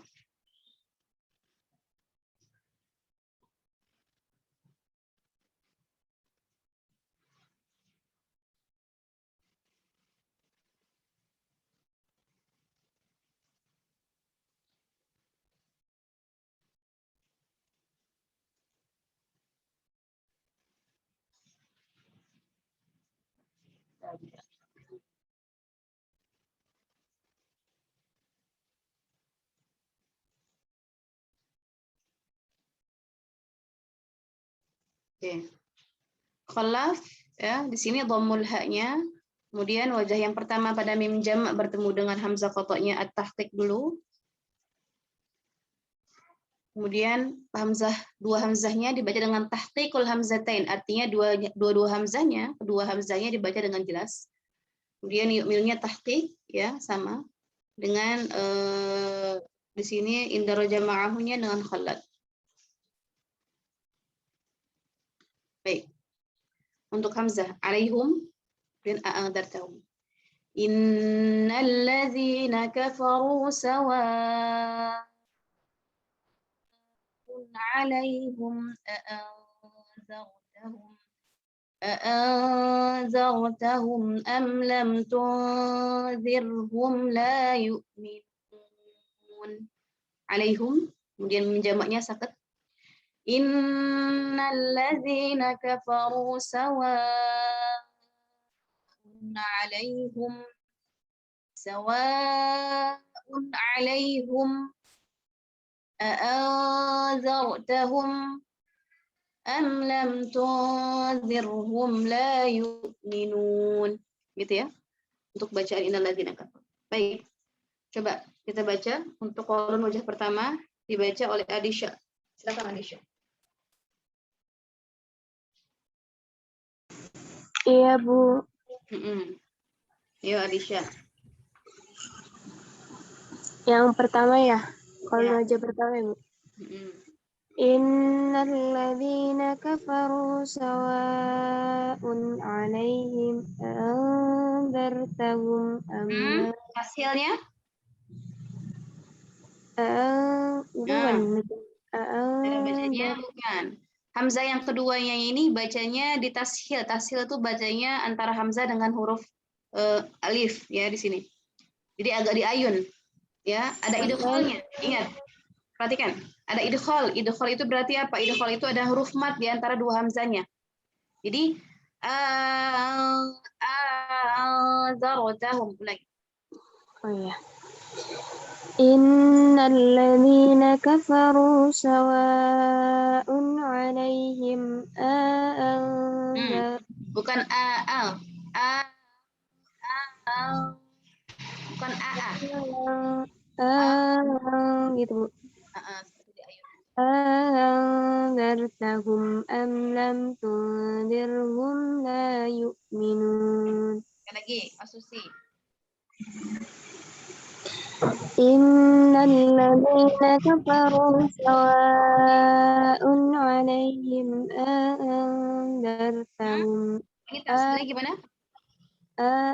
Oke. Khalaf ya, di sini dhammul ha-nya. Kemudian wajah yang pertama pada mim jam' bertemu dengan hamzah qata'nya at-tahqiq dulu. Kemudian dua hamzahnya dibaca dengan tahqiqul hamzatain, artinya dua hamzahnya, kedua hamzahnya dibaca dengan jelas. Kemudian yu'milnya tahqiq ya, sama dengan di sini indaraja ma'ahunya dengan khalat. Baik. Untuk hamzah alaihum dan a'adartahum. Innal ladzina kafaru sawa'un 'alaihim أأنذرتهم أم لم تنذرهم لا يؤمنون. عليهم kemudian menjamaknya sakit. Innal ladzina kafaru sawa'un 'alaihim أأنذرتهم أم لم تنذرهم لا يؤمنون. Gitu ya. Untuk bacaan innal ladzina kafaru. Baik. Coba kita baca untuk kolon wajah pertama dibaca oleh Adisha. Silakan Adisha.
Iya, Bu.
Ayo Adisha.
Yang pertama ya. Kalau aja pertama ya, Bu. Innal ladzina kafaru sawa'un 'alaihim anzartahum am
Hasilnya?
bukan.
Cara bacanya bukan. Hamzah yang keduanya ini bacanya di tashil. Tashil itu bacanya antara hamzah dengan huruf alif ya di sini. Jadi agak diayun. Ya, ada idghalnya. Ingat. Perhatikan, ada idghal. Idghal itu berarti apa? Idghal itu ada huruf mat di antara dua hamzahnya. Jadi zarotahum lagi.
Oh iya. Innal ladzina kafaru sawa'un 'alaihim
bukan bukan
gitu, Bu.
Seperti diayun.
Anzartahum am lam tundirhum la yu'minun.
Sekali lagi, Asusi.
Innal ladzina kafaru sawa'un 'alaihim anzartahum
Ini tafsirnya gimana?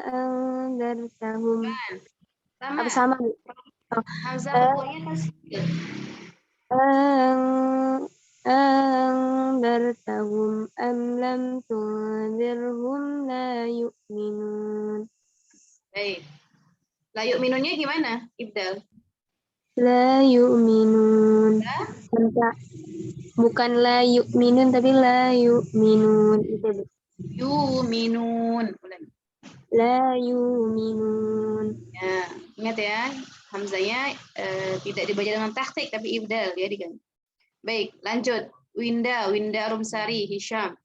anzartahum
Sama.
apa sama Bu?
Hamzah keduanya tasdid.
anzartahum am lam tunzirhum la yu'minun.
Baik. La yu'minunnya gimana? Ibdal.
La yu'minun. Bukan la yu'minun tapi la yu'minun. Itu Bu.
Yu'minun. Ulangi.
La yu'minun.
Ya, ingat ya, hamzanya tidak dibaca dengan tahqiq tapi ibdal ya diganti. Baik, lanjut. Winda Rumsari, Hisham.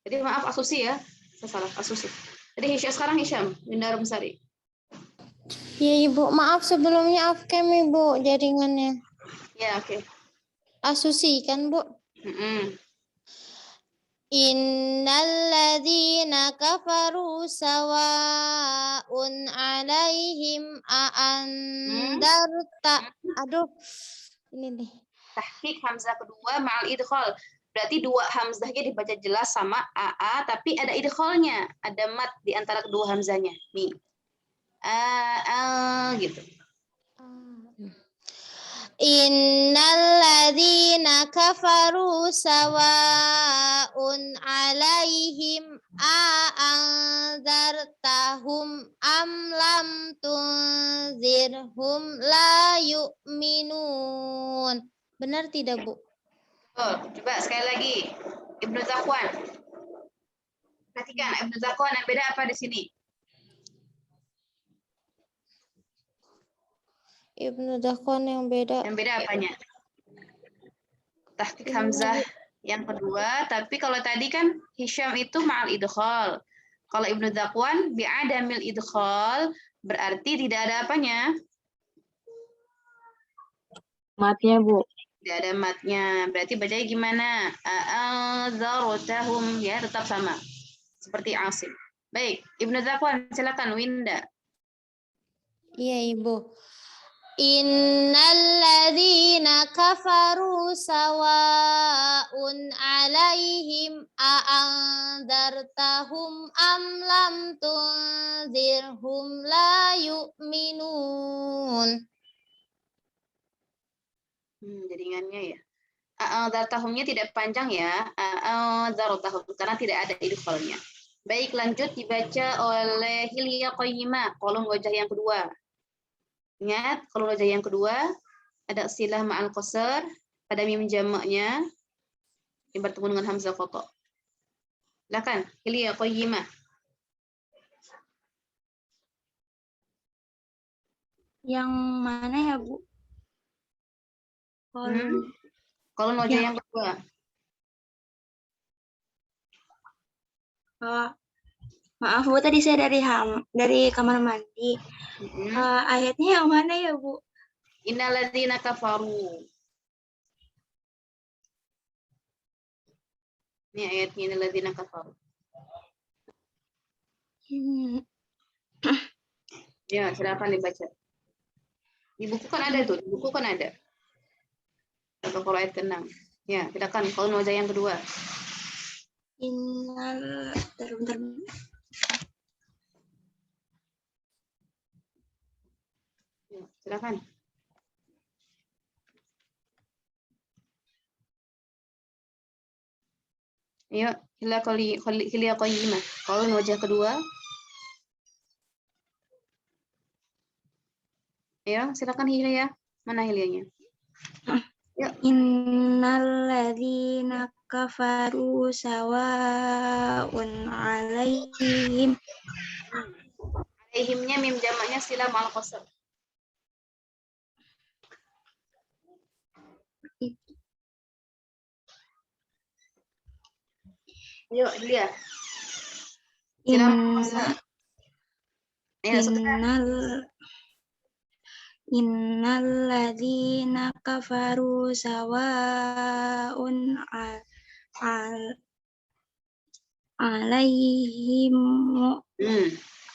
Jadi maaf Asusi ya, saya salah Asusi. Jadi Hisham sekarang Hisham, Winda Rumsari.
Ya Ibu, maaf sebelumnya Afkem Ibu jaringannya.
Ya, oke.
Asusi kan Bu? Innal ladzina kafaru sawa'un 'alaihim a'andarta. Aduh. Ini nih.
Tahqiq hamzah kedua ma'al idkhal. Berarti dua hamzahnya dibaca jelas sama AA, tapi ada idkhalnya, ada mat di antara kedua hamzahnya. Nih. Gitu.
Innal ladzina kafaru sawa'un 'alaihim a'anzartahum am lam tunzirhum la yu'minun. Benar tidak, Bu?
Oh, coba sekali lagi. Ibnu Zakwan. Perhatikan, Ibnu Zakwan yang beda apa di sini?
Ibnu Zakwan yang beda.
Yang beda apanya? Tahqiq hamzah yang kedua, tapi kalau tadi kan Hisham itu ma'al idkhal. Kalau Ibnu Zakwan bi'adamil idkhal berarti tidak ada apanya?
Matnya Bu.
Tidak ada matnya. Berarti bacanya gimana? A'adzarutahum ya, tetap sama. Seperti Asim. Baik, Ibnu Zakwan silakan Winda.
Iya, Ibu. Innal ladzina kafaru sawa'un 'alaihim a'anzartahum am lam tunzirhum la yu'minun.
Jaringannya ya. A'adzartahumnya tidak panjang ya. A'adzartahum karena tidak ada idkhalnya. Baik, lanjut dibaca oleh Hilya Qayyimah, kolom wajah yang kedua. Ingat, kolom wajah yang kedua ada silah ma'al qasar pada mim jamaknya yang bertemu dengan hamzah qata. Silakan, Hilya Qayyimah.
Yang mana ya Bu?
Kolom wajah yang kedua.
Maaf Bu, tadi saya dari kamar mandi. Ayatnya yang mana ya Bu?
Innal ladzina kafaru. Ini ayatnya innal ladzina kafaru. Ya, silakan dibaca. Di buku kan ada tuh, di buku kan ada. Atau kalau ayat ke-6. Ya, silakan kolom wajah yang kedua.
Bentar.
Ya, silakan. Ayo, Hilya Qayyimah. Kolom wajah kedua. Ya, silakan Hilya. Mana Hilyanya? Yuk.
Innal ladzina kafaru sawa'un 'alaihim.
Alaihimnya mim jamaknya silah ma'al qasar. Yuk, Hilya.
Innal ladzina kafaru sawa'un 'alaihim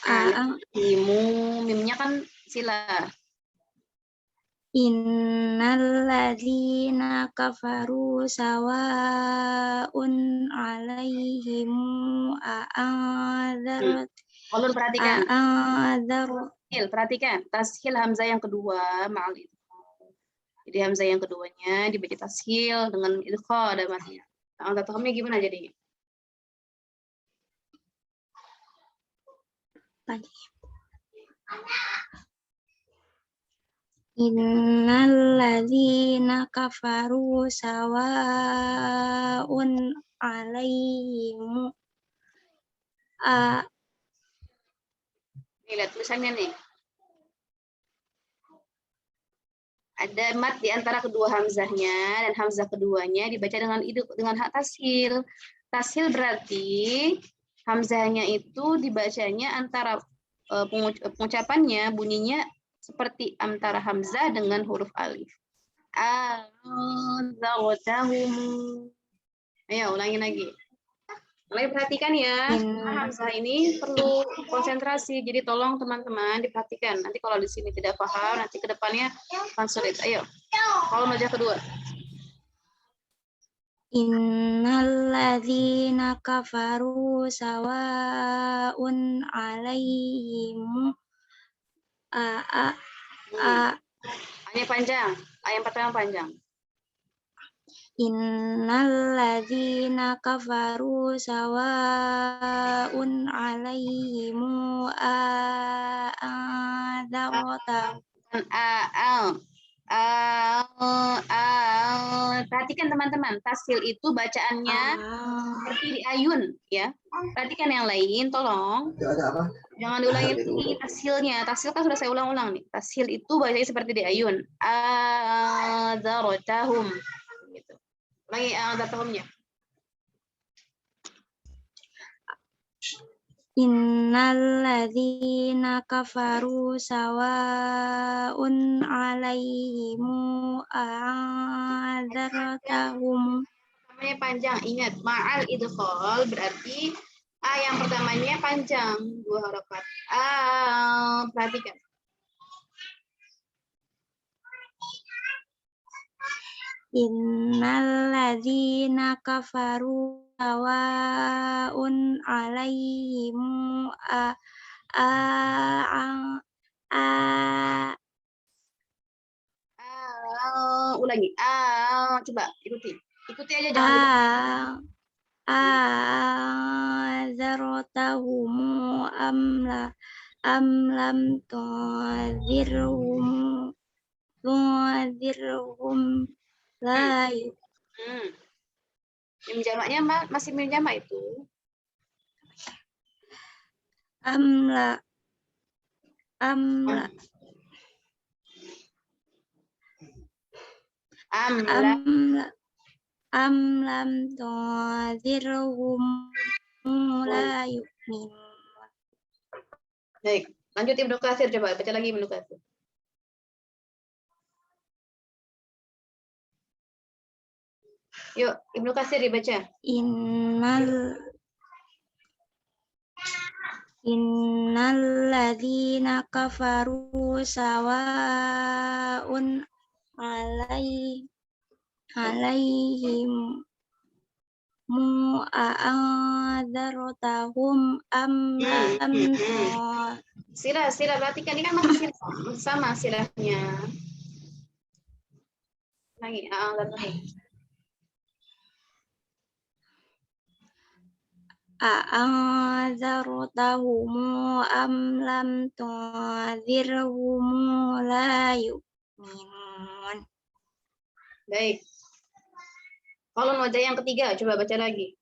Alaihim, mimnya kan sila.
Innalladzina kafaru sawa'un alaihim
Ulun perhatikan.
a'adzar
Perhatikan. Tashil hamzah yang kedua ma'al idgham. Jadi hamzah yang keduanya dibaca tashil dengan idgham ada matnya. Nah, tathamnya gimana jadinya?
Innalladzina kafaru sawa'un alaihim
Nih, lihat tulisannya nih. Ada mat di antara kedua hamzahnya dan hamzah keduanya dibaca dengan hak tashil. Tashil berarti hamzahnya itu dibacanya antara pengucapannya bunyinya seperti antara hamzah dengan huruf alif. Ayo ulangi lagi. Mulai perhatikan ya, hamzah ini perlu konsentrasi. Jadi tolong teman-teman diperhatikan. Nanti kalau di sini tidak paham, nanti ke depannya akan sulit. Ayo, kalau wajah kedua.
Innalladzina kafaru sawa'un alaihim
Hanya panjang. Ayat pertama panjang.
Innalladzina kafaru sawa'un alaihim
Perhatikan teman-teman, tasil itu bacaannya seperti di ayun ya. Perhatikan yang lain, tolong. Jangan diulangi lagi tasilnya. Tasil kan sudah saya ulang-ulang nih. Tasil itu bacanya seperti di ayun. Adzarotahum. Gitu. Ulangi adzarotahumnya.
Innalladzina kafaru sawa'un alaihim a'adzartahum.
Namanya panjang, ingat ma'al idghal berarti a yang pertamanya panjang, 2 harakat. Perhatikan.
Innalladzina kafaru sawa'un alaihim
ulangi. Coba ikuti. Ikuti aja jangan
a'adzartahum am lam tu'adzirhum la
Mim jamaknya masih mim jamak itu.
Amla am lam tu'adzirhum la yu'minun.
Baik, lanjut Ibnu Katsir, coba baca lagi Ibnu Katsir. Yuk, Ibnu Katsir dibaca.
Innalladzina kafaru sawa'un alaihim a'adzartahum am lam
Sila perhatikan ini kan masih sama silahnya. Lagi,
a'adzartahum am lam tu'adzirhum la yu'minun.
Baik. Kolom wajah yang ketiga, coba baca lagi.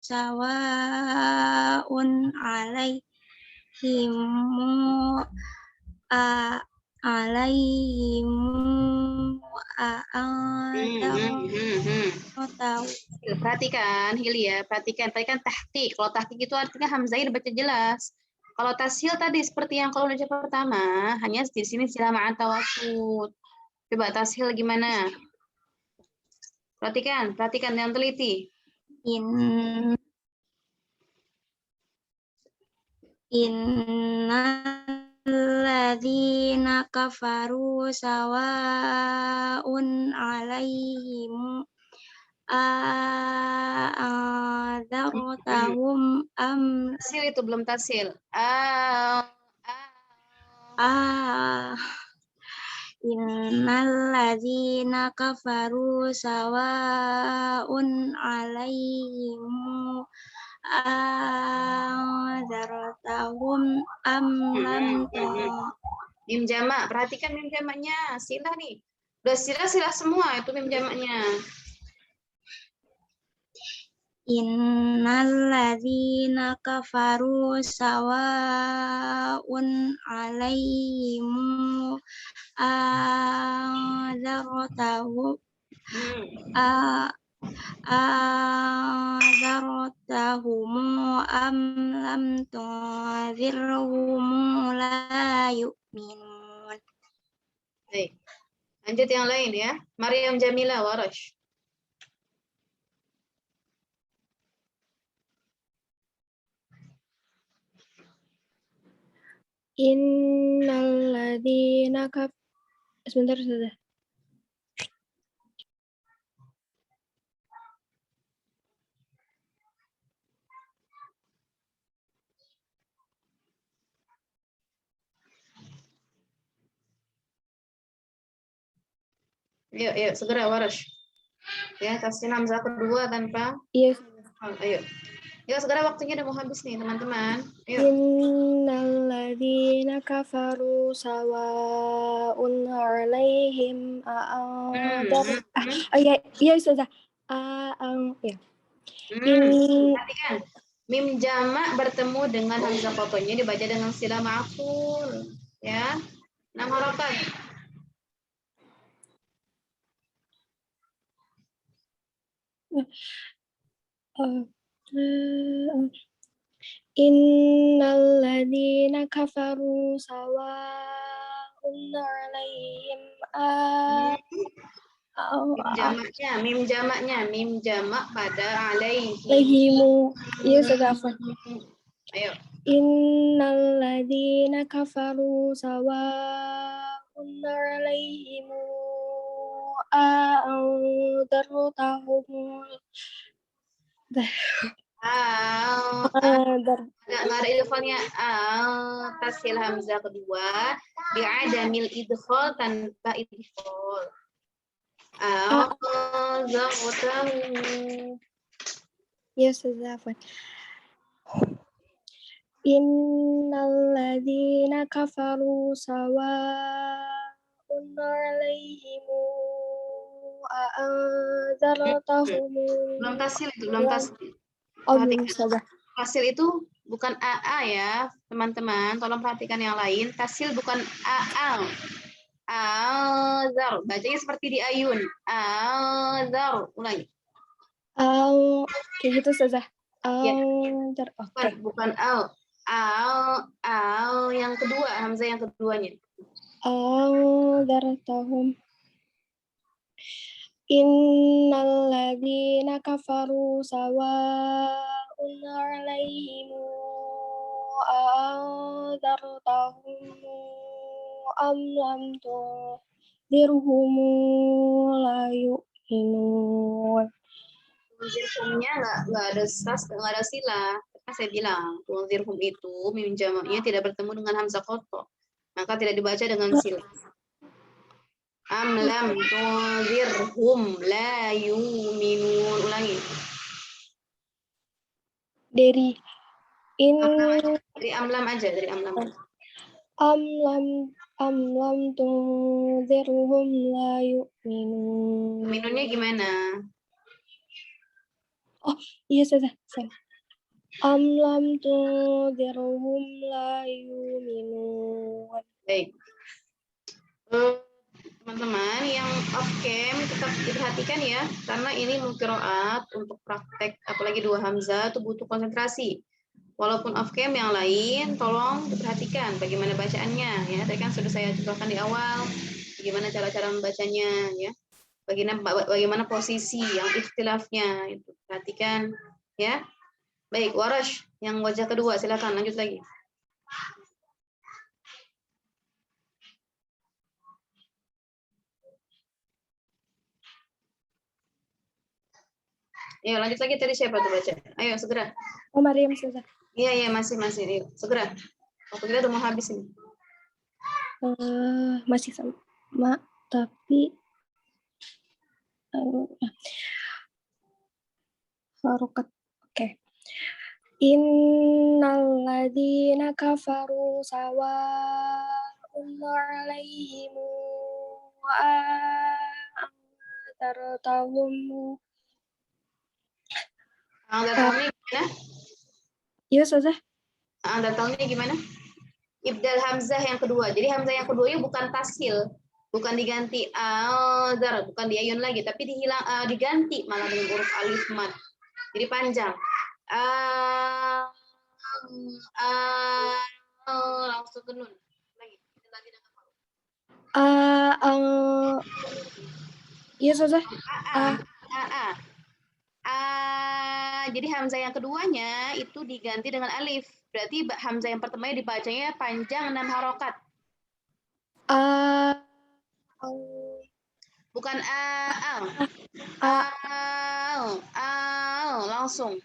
Sawa'un alaihim
Perhatikan Hilya, perhatikan tahqiq. Kalau tahqiq itu artinya hamzah dibaca jelas. Kalau tashil tadi seperti yang kalau wajah pertama, hanya di sini sila ma'at tawassut. Coba tashil gimana? Perhatikan yang teliti.
Innalladzina kafaru sawa'un alaihim a'adzartahum am
Tashil itu belum tashil.
Innalladzina kafaru sawa'un alaihim a'adzartahum am lam
Mim jamak, perhatikan mim jamaknya. Sila nih. Udah sila semua itu mim jamaknya.
Innalladzina kafaru sawa'un alaihim a'adzartahum a'adzartahum am lam tunzirhum la yu'minun.
Baik. Lanjut yang lain ya. Maryam Jamila Warash.
Innalladzina sebentar sudah.
Ayo, segera Warash. Ya, tafsir hamzah kedua tanpa.
Iya.
Ayo. Ya, segera waktunya udah mau habis nih, teman-teman. Ayo.
Innalladzina kafaru sawa'un alaihim iya sudah. Ya.
Perhatikan. Mim jamak bertemu dengan hamzah kotonya dibaca dengan sila ma'ful. Ya. 6 harakat.
Innalladzina kafaru sawa'un alaihim
Mim jamak pada alaihi.
alaihimu. Iya sudah.
Ayo.
Innalladzina kafaru sawa'un alaihimu a'anzartahum
nggak ada idghalnya. Tashil hamzah kedua bi'adamil idghal tanpa idghal.
Ya sudah. Innalladzina kafaru sawa'un alaihimu a'anzartahum.
Belum tashil itu, belum tashil.
Belum sudah.
Tashil itu bukan AA ya, teman-teman. Tolong perhatikan yang lain. Tashil bukan AA. Azar. Bacanya seperti di ayun. Azar. Ulangi.
Kayak gitu saja.
Bukan al. Al yang kedua, hamzah yang keduanya.
Dartahum. Innalladzina kafaru sawa'un alaihim a'anzartahum am lam tunzirhum la yu'minun.
Tunzirhumnya nggak ada sila. Kan saya bilang tunzirhum itu mim jamaknya tidak bertemu dengan hamzah qoto, maka tidak dibaca dengan sila. Am lam tunzirhum la yu'minun. Ulangi.
Dari
amlam aja.
Am lam tunzirhum la yu'minun.
Minunnya gimana?
Oh, iya sudah. Am lam tunzirhum la yu'minun.
Baik. Teman-teman yang off cam tetap diperhatikan ya, karena ini muqiraat untuk praktek apalagi dua hamzah itu butuh konsentrasi. Walaupun off cam yang lain tolong diperhatikan bagaimana bacaannya ya. Tadi kan sudah saya contohkan di awal. Gimana cara-cara membacanya ya. Bagaimana posisi yang ikhtilafnya itu. Perhatikan ya. Baik, Warash yang wajah kedua silakan lanjut lagi. Ayo lanjut lagi, tadi siapa tuh baca? Ayo segera.
Oh, Mariam Ustazah.
Iya masih. Ayo segera. Waktu kita udah mau habis ini.
Masih sama, tapi harokat. Oke. Innalladzina kafaru sawa'un 'alaihim anzartahum.
Anzartahum gimana?
Iya, Ustazah.
Anzartahum gimana? Ibdal hamzah yang kedua. Jadi hamzah yang kedua itu bukan tashil, bukan diganti alzar, bukan diayun lagi, tapi diganti malah dengan huruf alif mad. Jadi panjang. Langsung ke nun. Lagi.
Iya, Ustazah.
Jadi hamzah yang keduanya itu diganti dengan alif. Berarti hamzah yang pertamanya dibacanya panjang 6 harokat. Bukan langsung.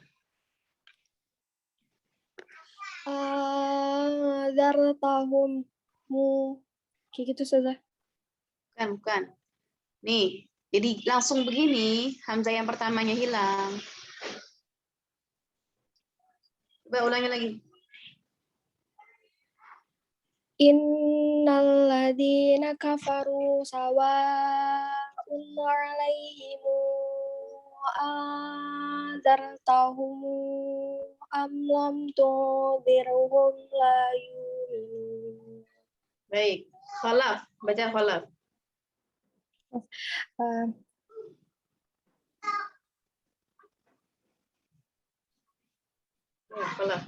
Dartahum kayak gitu, Ustazah.
Bukan. Nih, jadi langsung begini, hamzah yang pertamanya hilang. Coba ulangi lagi.
Innalladzina kafaru sawa'un 'alaihim anzartahum am lam tunzirhum la yu'minun.
Baik, khalaf, baca khalaf. Khalaf.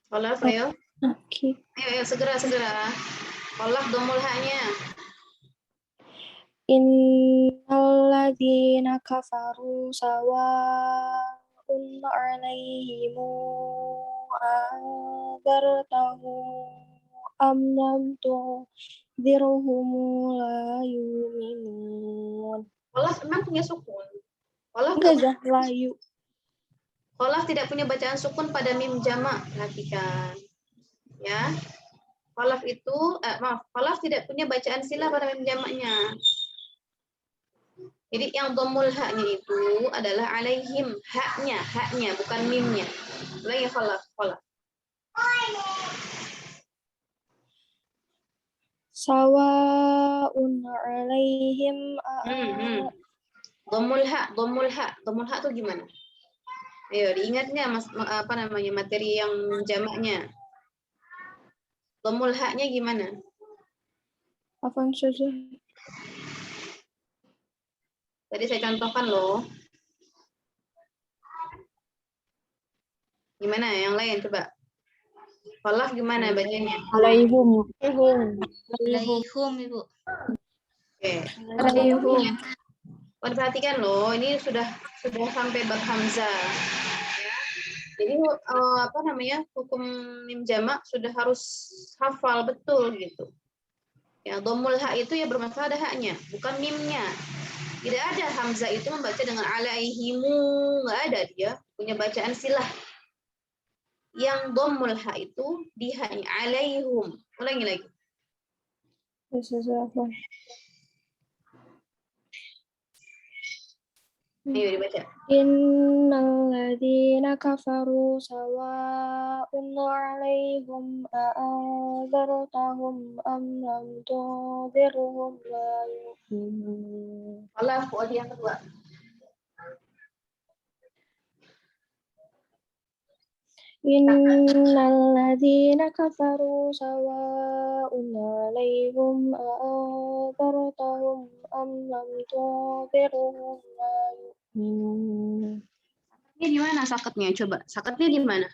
Khalaf, ayo.
Oke.
Ayo segera. Khalaf domul haknya.
Innalladzina kafaru sawa'un 'alaihim anzartahum am lam tunzirhum la yu'minun.
Khalaf memang punya sukun. Khalaf
Enggak, layu.
Khalaf tidak punya bacaan sukun pada mim jamak, perhatikan. Ya. Khalaf tidak punya bacaan silah pada mim jamaknya. Jadi yang dhammul haknya itu adalah alaihim, haknya bukan mimnya. Ulangi khalaf.
Sawa'un 'alaihim
Dhammul hak itu gimana? Ayo diingatnya materi yang jamaknya. Dhammul haknya gimana?
Apaan saja?
Tadi saya contohkan loh. Gimana yang lain coba? Khalaf gimana bacanya?
Alaihum.
Alaihum, Ibu.
Oke.
Alaihum.
Perhatikan loh, ini sudah sampai bab hamzah. Ya. Jadi hukum mim jamak sudah harus hafal betul gitu. Ya, dhammul hak itu ya bermasalah ada haknya, bukan mimnya. Tidak ada hamzah itu membaca dengan alaihimu, nggak ada, dia punya bacaan silah. Yang dhammul hak itu di haknya alaihum. Ulangi lagi. Ayo dibaca.
Innalladzina kafaru sawa'un 'alaihim a'anzartahum am lam tunzirhum la yu'minun.
Khalaf yang kedua.
Innalladzina kafaru sawa'un 'alaihim a'anzartahum am lam tunzirhum la yu'minun.
Ini di mana sakatnya? Coba, sakatnya di mana?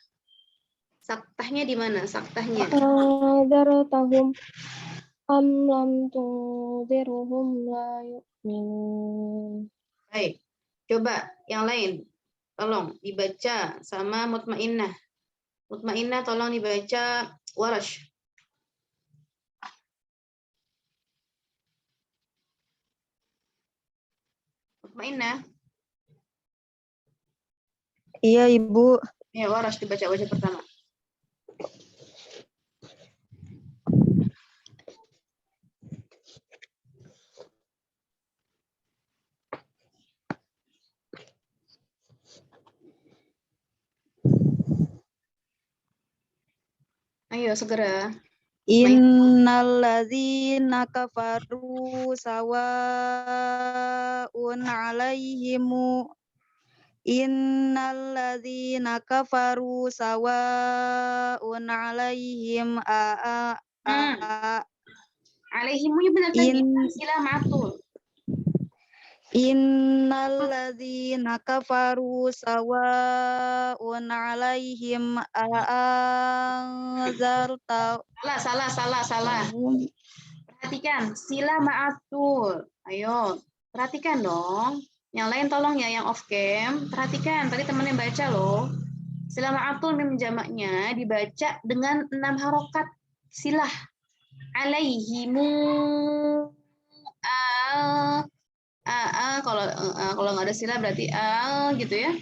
Saktahnya di mana? Saktahnya.
أأنذرتهم أم لم تنذرهم لا يؤمنون.
Baik. Coba yang lain. Tolong dibaca sama mutmainnah. Mutmainnah tolong dibaca Warash. Mutmainnah.
Iya, Ibu.
Ya, Warash dibaca wajah pertama. Ayo segera.
Innalladzina kafaru sawa'un 'alaihimu Innalladzina kafaru sawa'un 'alaihim
Alaihimunya benar tadi. Sila ma'atul.
Innalladzina kafaru sawa'un 'alaihim a'anzartahum
Salah. Perhatikan, sila ma'atul. Ayo, perhatikan dong. Yang lain tolong ya, yang off cam. Perhatikan, tadi temennya baca loh. Sila ma'atul mim jamaknya dibaca dengan 6 harokat silah. Alaihimu. Kalau nggak ada sila berarti gitu ya.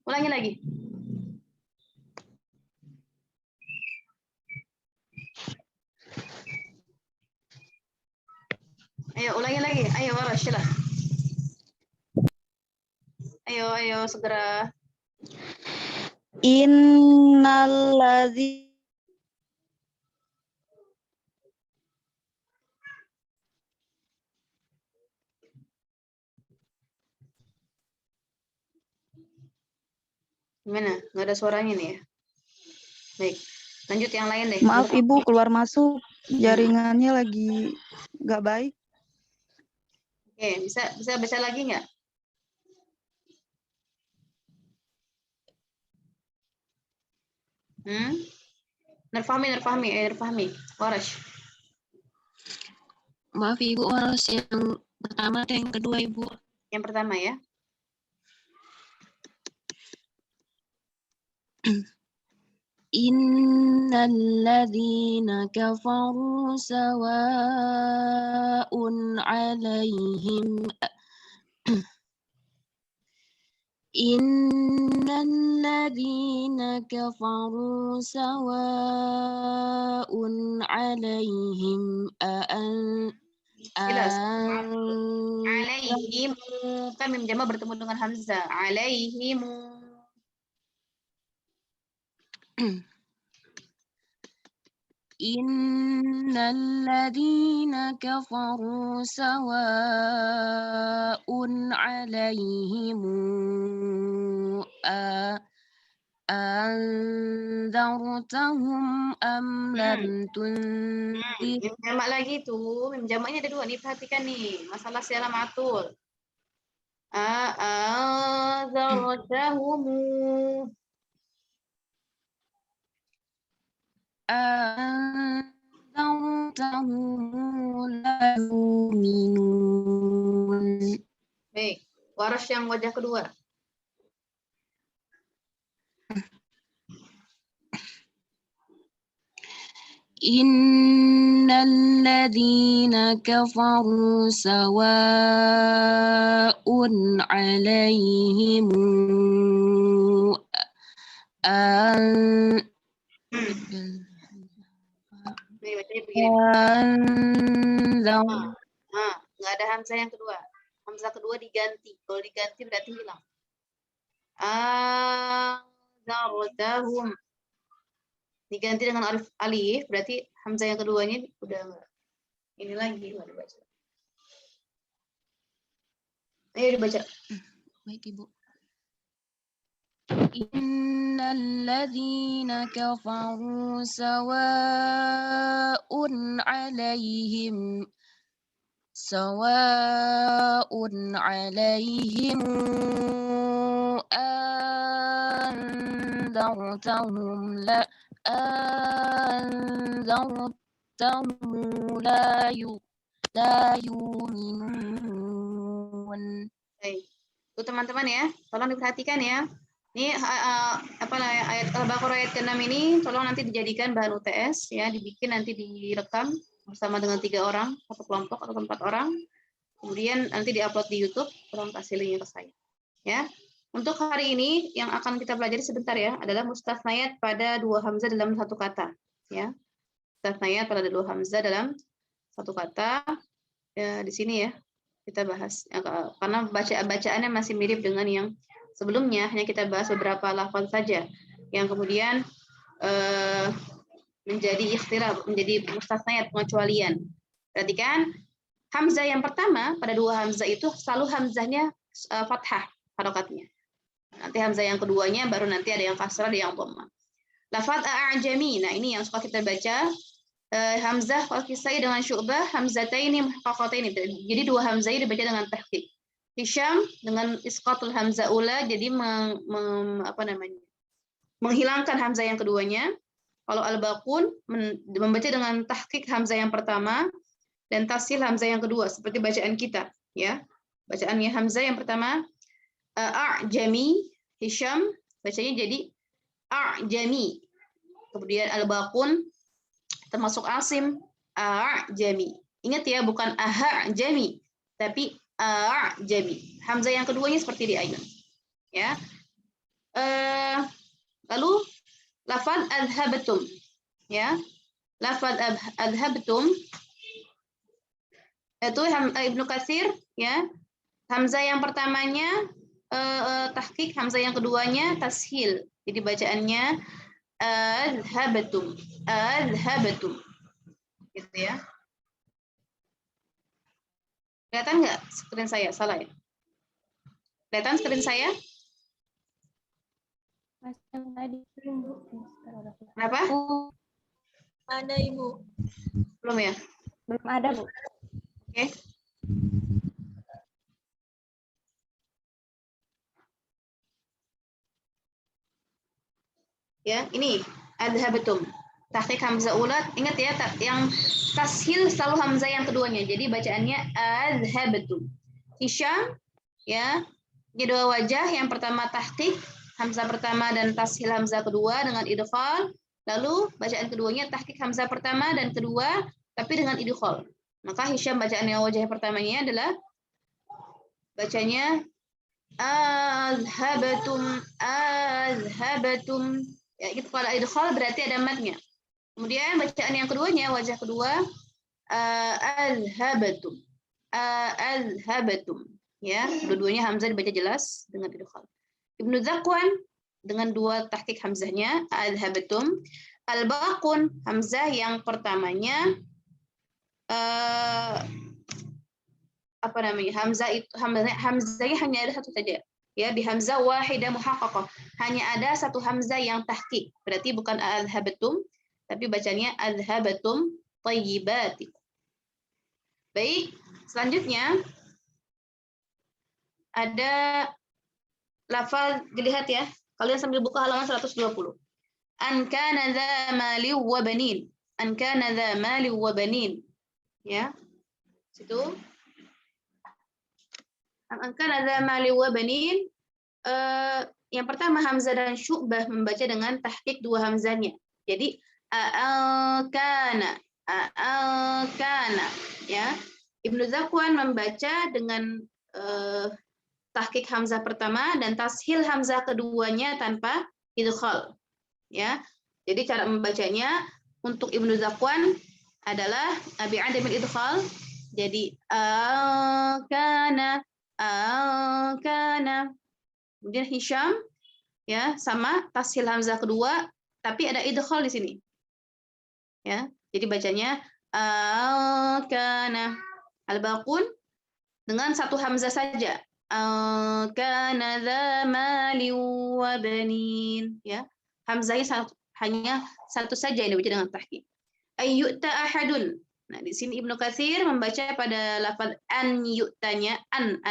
Ulangi lagi. Ayo ulangi lagi. Ayo Warash sila. Ayo segera.
Innalladzi
Gimana? Nggak ada suaranya nih ya? Baik. Lanjut yang lain deh.
Maaf Ibu, keluar masuk jaringannya lagi nggak baik.
Oke, bisa baca lagi nggak? Nerfahmi. Warash.
Maaf Ibu, harus yang pertama atau yang kedua Ibu?
Yang pertama ya.
Innalladzina kafaru sawa'un 'alaihim Innalladzina kafaru sawa'un 'alaihim
Alaihimu. Kan mim jama bertemu dengan hamzah. Alaihimu.
Innalladzina kafaru sawa'un 'alaihim anzartahum am lam tunzir.
Mim jamak lagi tuh. Mim jamaknya ada 2 nih, perhatikan nih. Masalah sila ma'atul. Anzartahum
la yu'minun.
Baik, Warash yang wajah kedua.
Innalladzina kafaru sawa'un 'alaihim
nggak ada hamzah yang kedua. Hamzah kedua diganti. Kalau diganti berarti hilang. Anzartahum. Diganti dengan alif, berarti hamzah yang keduanya udah enggak. Ini lagi nggak dibaca. Ayo dibaca.
Baik Ibu. Innalladzina kafaru sawa'un 'alaihim anzartahum أنذرتهم لا يؤمنون.
Baik. Tuh teman-teman ya, tolong diperhatikan ya. Ini ayat Al-Baqarah ayat ke-6 ini tolong nanti dijadikan bahan UTS ya, dibikin nanti direkam bersama dengan 3 orang, satu kelompok atau 4 orang. Kemudian nanti diupload di YouTube, tolong kasih linknya ke saya. Ya. Untuk hari ini yang akan kita pelajari sebentar ya adalah mustathnayat pada 2 hamzah dalam satu kata ya. Mustathnayat pada 2 hamzah dalam satu kata ya, di sini ya. Kita bahas ya, karena bacaannya masih mirip dengan yang sebelumnya, hanya kita bahas beberapa lafaz saja yang kemudian menjadi ikhtirab, menjadi mustathnayat, pengecualian. Perhatikan hamzah yang pertama pada 2 hamzah itu selalu hamzahnya fathah harokatnya. Nanti hamzah yang keduanya baru nanti ada yang kasrah, ada yang dhamma. Lafaz a'jami, nah ini yang suka kita baca. Hamzah Al-Kisai dengan Syu'bah, hamzataini muhaqqaqataini. Jadi 2 hamzah ini dibaca dengan tahqiq. Hisham dengan isqatul hamzah ula, jadi menghilangkan hamzah yang keduanya. Kalau Al-Baqun membaca dengan tahqiq hamzah yang pertama dan tashil hamzah yang kedua, seperti bacaan kita ya. Bacaannya hamzah yang pertama a'jami, Hisham bacanya jadi a'jami. Kemudian Al-Baqun termasuk Asim a'jami. Ingat ya, bukan aha-jami, tapi a'jami. Hamzah yang keduanya seperti di ayun. Ya. Lalu lafaz adhabtum. Ya. Lafaz adhabtum itu Ibnu Katsir ya. Hamzah yang pertamanya tahqiq, hamzah yang keduanya tashil. Jadi bacaannya adhabtum, gitu ya. Kelihatan nggak screen saya? Salah ya? Kelihatan screen saya?
Mas yang tadi belum, Bu.
Kenapa?
Ada Ibu.
Belum ya?
Belum ada, Bu.
Oke. Ya, ini adhabtum. Tahqiq hamzah ulat, ingat ya, yang tashil selalu hamzah yang keduanya. Jadi bacaannya adhabtum. Hisham ya, ini 2 wajah. Yang pertama tahqiq hamzah pertama dan tashil hamzah kedua dengan idghal. Lalu bacaan keduanya tahqiq hamzah pertama dan kedua tapi dengan idghal. Maka Hisham bacaan yang wajah pertamanya adalah bacanya azhabatum. Ya, gitu. Kalau idghal berarti ada matnya. Kemudian bacaan yang keduanya, wajah kedua, azhabatum. Ya, dua-duanya hamzah dibaca jelas dengan idghal. Ibnu Zakwan dengan 2 tahqiq hamzahnya, azhabatum. Al-Baqun hamzah yang pertamanya hamzahnya hanya ada satu saja. Ya, di hamzah wahidah muhaqqaqah. Hanya ada satu hamzah yang tahqiq. Berarti bukan azhabatum, tapi bacanya azhabatum thayyibatikum. Baik, selanjutnya ada lafal, dilihat ya. Kalian sambil buka halaman 120. An kana dza mali wa banin. An kana dza mali wa banin. Ya. Situ. Angkan ada mali wa banin, yang pertama hamzah dan Syu'bah membaca dengan tahqiq 2 hamzahnya. Jadi kana ya. Ibnu Zakwan membaca dengan tahqiq hamzah pertama dan tashil hamzah keduanya tanpa idghal. Ya. Jadi cara membacanya untuk Ibnu Zakwan adalah bi'adamil idghal. Jadi kana. Kemudian Hisham ya sama tashil hamzah kedua tapi ada idghal di sini. Ya, jadi bacanya kana. Al-Baqun dengan 1 hamzah saja. Kana dza mali wa banin, ya. Hamzahnya hanya 1 saja yang dibaca dengan tahqiq. Ayyuta ahadun. Nah, di sini Ibnu Katsir membaca pada lafaz an yu'tanya an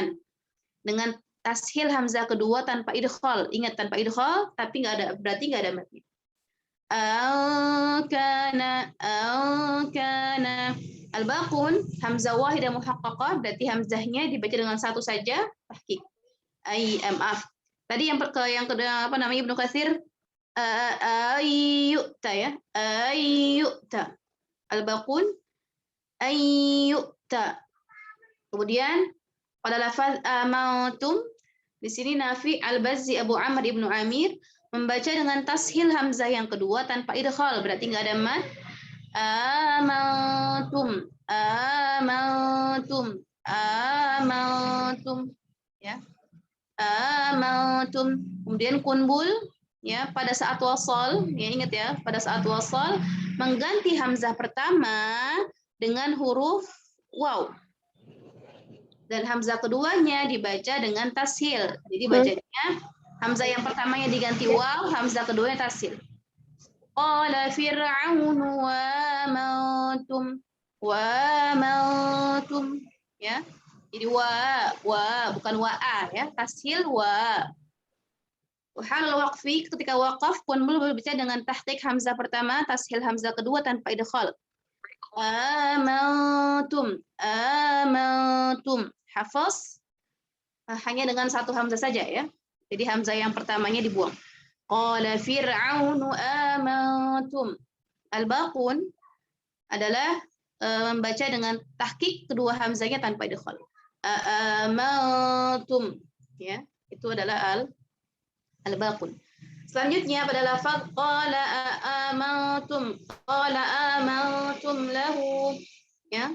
dengan tashil hamzah kedua tanpa idghal. Ingat tanpa idghal tapi berarti enggak ada matnya. kana. Al-baqun hamzah wahidah muhaqqaqah, berarti hamzahnya dibaca dengan satu saja tahqiq. Maaf. Tadi yang kedua apa namanya Ibnu Katsir ayyuta ya. Ayyuta. Al-baqun ayyuta. Kemudian pada lafaz amantum di sini Nafi Al-Bazzi Abu Amr Ibnu Amir membaca dengan tashil hamzah yang kedua tanpa idghal, berarti nggak ada mad. Amantum, amantum, amantum, ya, amantum. Kemudian kunbul, ya, pada saat wasal, ya ingat ya, pada saat wasal mengganti hamzah pertama dengan huruf waw. Dan hamzah keduanya dibaca dengan tashil. Jadi bacanya hamzah yang pertamanya diganti waw, hamzah keduanya tashil. Qala fir'aun wa amantum, ya. Jadi wa bukan wa'a ya, tashil wa. Hal waqfi ketika waqaf pun berbicara dengan tahqiq hamzah pertama, tashil hamzah kedua tanpa idghal. Amantum, amantum. Hafaz hanya dengan satu hamzah saja ya. Jadi hamzah yang pertamanya dibuang. Qala fir'aunu amantum. Al-baqun adalah membaca dengan tahqiq kedua hamzahnya tanpa idghal. Amantum, ya. Itu adalah al-baqun. Selanjutnya pada lafaz qala amantum lahu, ya.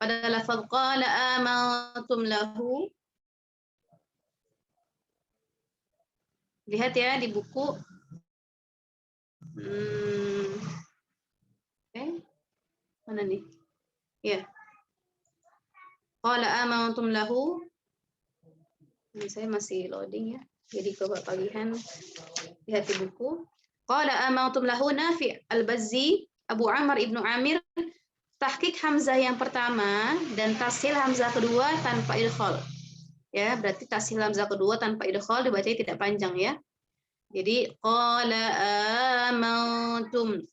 Pada lafaz qala amantum lahu, lihat ya di buku. Mana nih? Ya. Qala amantum lahu. Ini saya masih loading ya. Jadi coba pagihan lihat di buku. Qala amantum lahu Nafi Al-Bazzi Abu Amr Ibnu Amir, tahqiq hamzah yang pertama dan tashil hamzah kedua tanpa idghal. Ya, berarti tashil hamzah kedua tanpa idghal dibacanya tidak panjang ya. Jadi qala amantum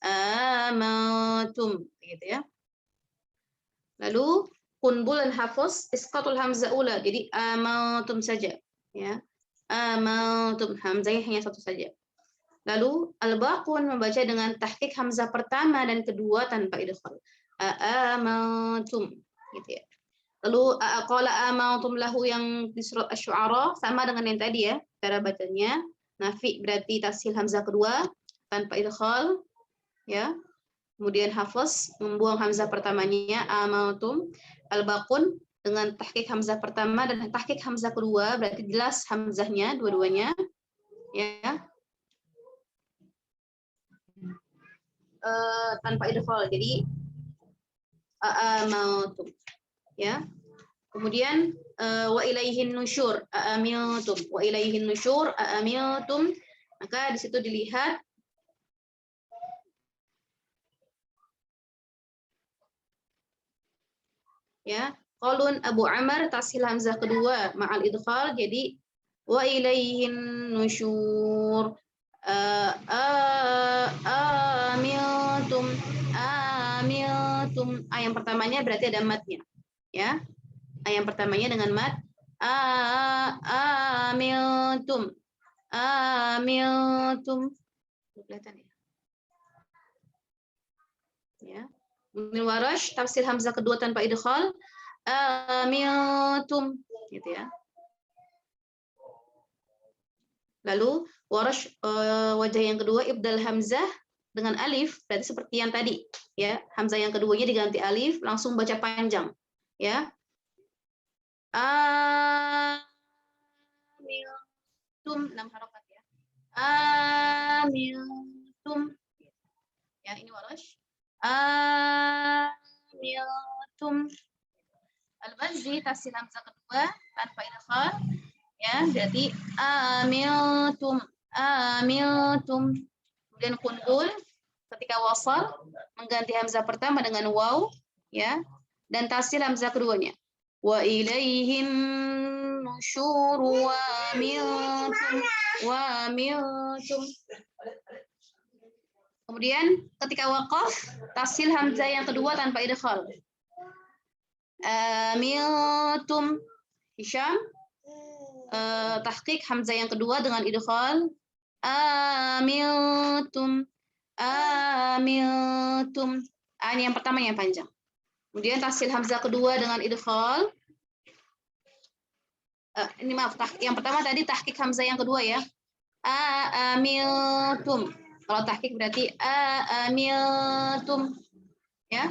gitu ya. Lalu kunbul dan hafaz isqatul hamzah ula. Jadi amantum saja ya. Amantum, hamzahnya hanya satu saja. Lalu al-baqun membaca dengan tahqiq hamzah pertama dan kedua tanpa idghal. Amantum gitu ya. Lalu qala amantum lahu yang di surat Asy-Syu'ara sama dengan yang tadi ya, cara bacanya. Nafi berarti tashil hamzah kedua tanpa idghal, ya. Kemudian hafaz membuang hamzah pertamanya amantum. Al-baqun dengan tahqiq hamzah pertama dan tahqiq hamzah kedua, berarti jelas hamzahnya dua-duanya, ya. Tanpa idghal. Jadi amantum, ya. Kemudian wa ilaihin nusyur amiltum, wa ilaihin nusyur amiltum, maka di situ dilihat ya, qalun Abu Amr tashil hamzah kedua ma'al idghal, jadi wa ilaihin nusyur amiltum, amiltum. Yang pertamanya berarti ada matnya ya. Yang pertamanya dengan mat amiltum, amiltum. Kelihatan ya? Ya. Min warash tafsir hamzah kedua tanpa idghal amiltum gitu ya. Lalu warash wajah yang kedua ibdal hamzah dengan alif, berarti seperti yang tadi ya. Hamzah yang keduanya diganti alif, langsung baca panjang ya. Amiltum, 6 harokat ya. Amiltum. Ya, ini warash. Amiltum. Al-Bazzi tafsir hamzah kedua tanpa idghal ya, berarti amiltum, amiltum. Kemudian kunbul ketika wasal mengganti hamzah pertama dengan waw ya, dan tafsir hamzah keduanya. Wa ilaihin nusyur wa amiltum, wa amiltum. Kemudian ketika waqaf, tashil hamzah yang kedua tanpa idghal. Amiltum. Hisham, tahqiq hamzah yang kedua dengan idghal. Amiltum. Amiltum. Ini yang pertama yang panjang. Kemudian tashil hamzah kedua dengan idghal. Ini maaf, yang pertama tadi tahqiq hamzah yang kedua ya. Amiltum. Kalau tahqiq berarti amiltum. Ya.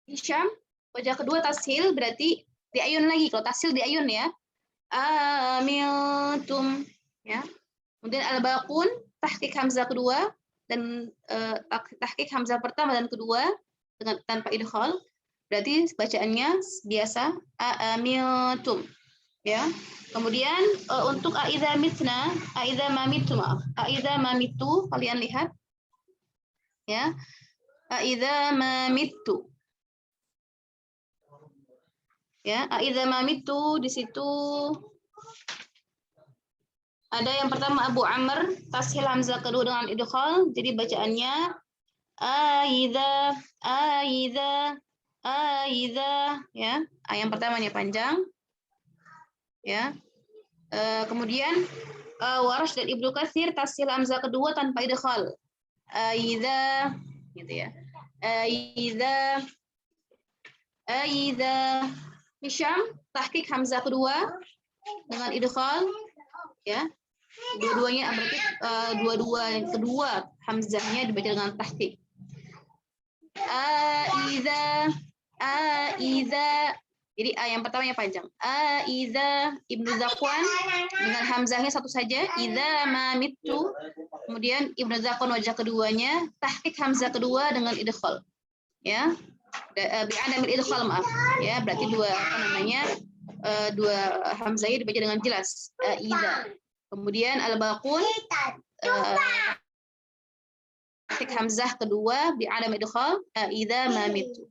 Hisham, wajah kedua tashil berarti diayun lagi. Kalau tashil diayun ya. Amiltum. Ya. Kemudian al-baqun, tahqiq hamzah kedua dan tahqiq hamzah pertama dan kedua dengan tanpa idghal. Berarti bacaannya biasa amiltum. Ya. Kemudian untuk aidza mitna, aidza mamitu maaf. Aidza mamitu kalian lihat. Ya. Aidza mamitu. Ya, aidza mamitu di situ ada yang pertama Abu Amr, tashil hamzah kedua dengan idghal, jadi bacaannya aidza ya. Yang pertamanya panjang. Ya. Kemudian Warash dan Ibnu Katsir tashil hamzah kedua tanpa idghal. Aidza gitu ya. Aidza Hisham, tahqiq hamzah kedua dengan idghal. Ya. Dua-duanya berarti kedua hamzahnya dibaca dengan tahqiq. Aiza. Jadi yang pertamanya panjang. Aiza. Ibnu Zakwan dengan hamzahnya satu saja. Iza mamitu. Kemudian Ibnu Zakwan wajah keduanya tahqiq hamzah kedua dengan idghal. Ya. Bi'adamil idghal maaf. Ya, berarti dua hamzahnya dibaca dengan jelas. Aiza. Kemudian al-baqun tahqiq hamzah kedua bi'adam idghal idza mamitu.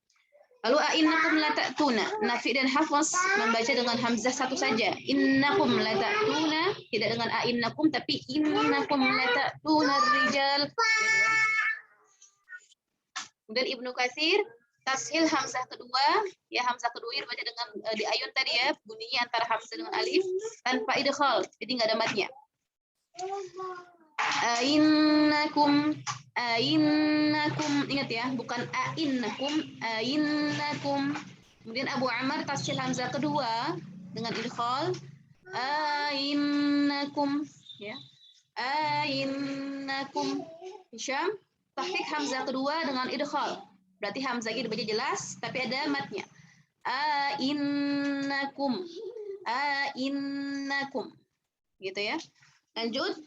Lalu innakum la ta'tuna, Nafi dan Hafs membaca dengan hamzah satu saja. Innakum la ta'tuna, tidak dengan innakum tapi innakum la ta'tuna rijal. Kemudian Ibnu Katsir tashil hamzah kedua, ya hamzah kedua dibaca dengan di ayun tadi ya, bunyinya antara hamzah dengan alif tanpa idghal, jadi nggak ada matnya. Ainnakum, ingat ya, bukan ainnakum. Kemudian Abu Amr tashil hamzah kedua dengan idghal, ainnakum, ya, ainnakum. Hisham tahqiq hamzah kedua dengan idghal. Berarti hamzahnya dibaca jelas, tapi ada matnya. Ainnakum. Gitu ya. Lanjut.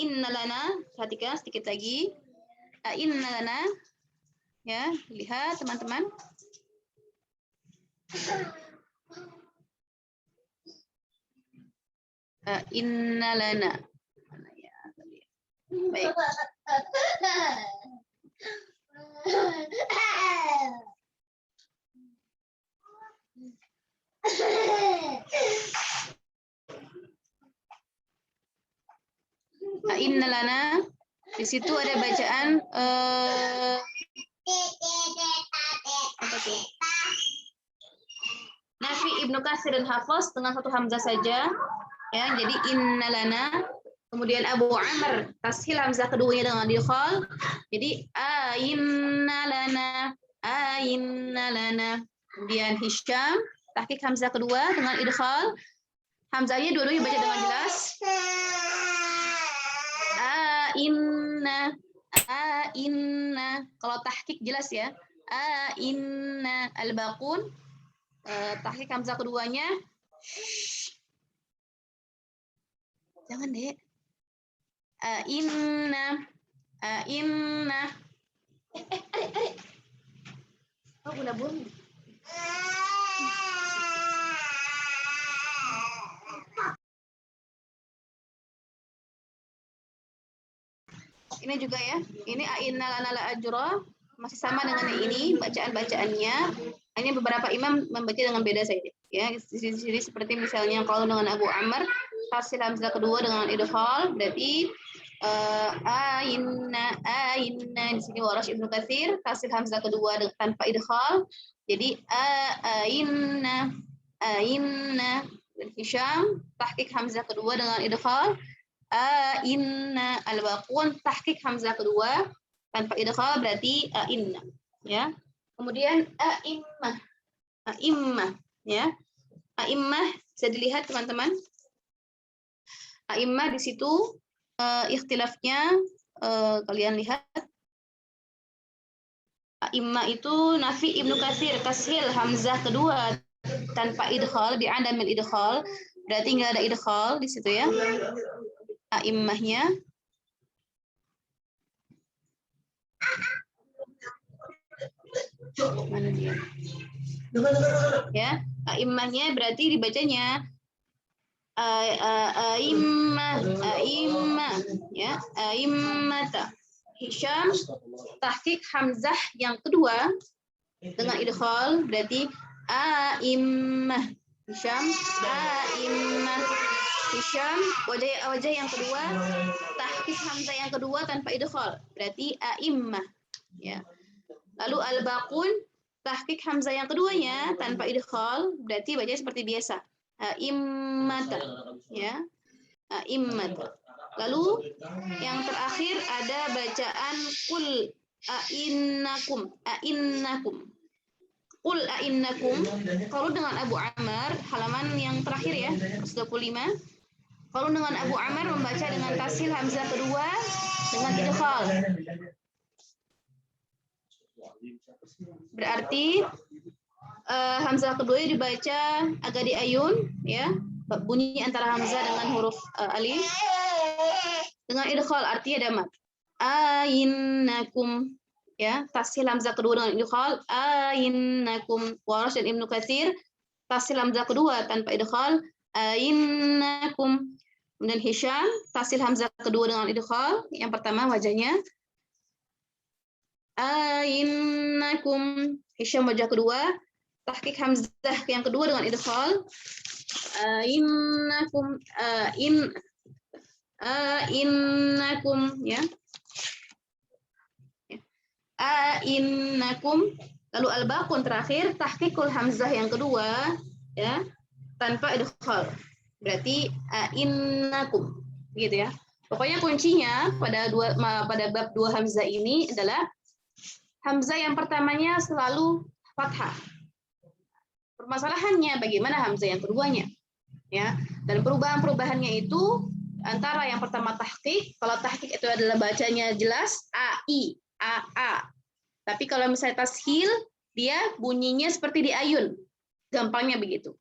Innalana. Perhatikan sedikit lagi. Innalana. Ya, lihat teman-teman. Innalana. Baik. Innalana, di situ ada bacaan apa tuh? Nafi, Ibnu Katsir dan Hafs dengan satu hamzah saja, ya. Jadi innalana. Kemudian Abu Amr tashil hamzah keduanya dengan idghal. Jadi ainnalana. Kemudian Hisham tahqiq hamzah kedua dengan idghal. Hamzahnya dua-duanya baca dengan jelas. Inna. Kalau tahqiq jelas ya. Inna. Al-baqun tahqiq hamzah keduanya. Jangan, Dek. Inna. Oh, guna bumi. Ini juga ya. Ini ainna lana la ajra, masih sama dengan yang ini bacaan-bacaannya. Hanya beberapa imam membaca dengan beda saja. Ya, jadi seperti misalnya kalau dengan Abu Amr tasil hamzah kedua dengan idgham, berarti ainna di sini Warash Ibnu Katsir tasil hamzah kedua tanpa idgham, jadi ainna. Dan Hisham tahqiq hamzah kedua dengan idgham, inna. Al-Baqun tahqiq hamzah kedua tanpa idgham, berarti inna, ya. Kemudian a'immah, ya. A'immah bisa dilihat teman-teman. A'immah di situ ikhtilafnya kalian lihat. A'immah itu Nafi Ibnu Katsir tashil hamzah kedua tanpa idgham, bi'adamil idgham, berarti nggak ada idgham di situ ya. A'immahnya mana dia? Ya, a'immahnya berarti dibacanya a'immah, ya, a'immata. Hisham tahqiq hamzah yang kedua dengan idgham, berarti a'immah. Hisham a'immah. Hisham wajah yang kedua tahqiq hamzah yang kedua tanpa idgham, berarti a'immah, ya. Lalu al-Baqun tahqiq hamzah yang keduanya tanpa idgham, berarti baca seperti biasa. A'immata, ya. A'immata. Lalu yang terakhir ada bacaan qul a'innakum. Qul a'innakum. Kalau dengan Abu Ammar, halaman yang terakhir ya, 25. Kalau dengan Abu Ammar membaca dengan tasil hamzah kedua dengan idgham. Berarti hamzah kedua dibaca agak diayun, ya, bunyi antara hamzah dengan huruf alif dengan idgham, artinya ada mat. Ainnakum, ya, tasil hamzah kedua dengan idgham, ainnakum. Warash dan Ibnu Katsir tasil hamzah kedua tanpa idgham, ainnakum. Kemudian Hisham tasil hamzah kedua dengan idgham, yang pertama wajahnya ainnakum. Hisham wajah kedua tahqiq hamzah yang kedua dengan idgham, ainnakum, ainnakum, ya. Ainnakum. Lalu al-Baqun terakhir tahqiqul hamzah yang kedua, ya, tanpa idgham, berarti ainnakum, gitu ya. Pokoknya kuncinya pada bab dua hamzah ini adalah hamzah yang pertamanya selalu fathah. Permasalahannya bagaimana hamzah yang keduanya, ya. Dan perubahannya itu antara yang pertama tahqiq, kalau tahqiq itu adalah bacanya jelas ai, aa. Tapi kalau misalnya tashil, dia bunyinya seperti diayun, gampangnya begitu.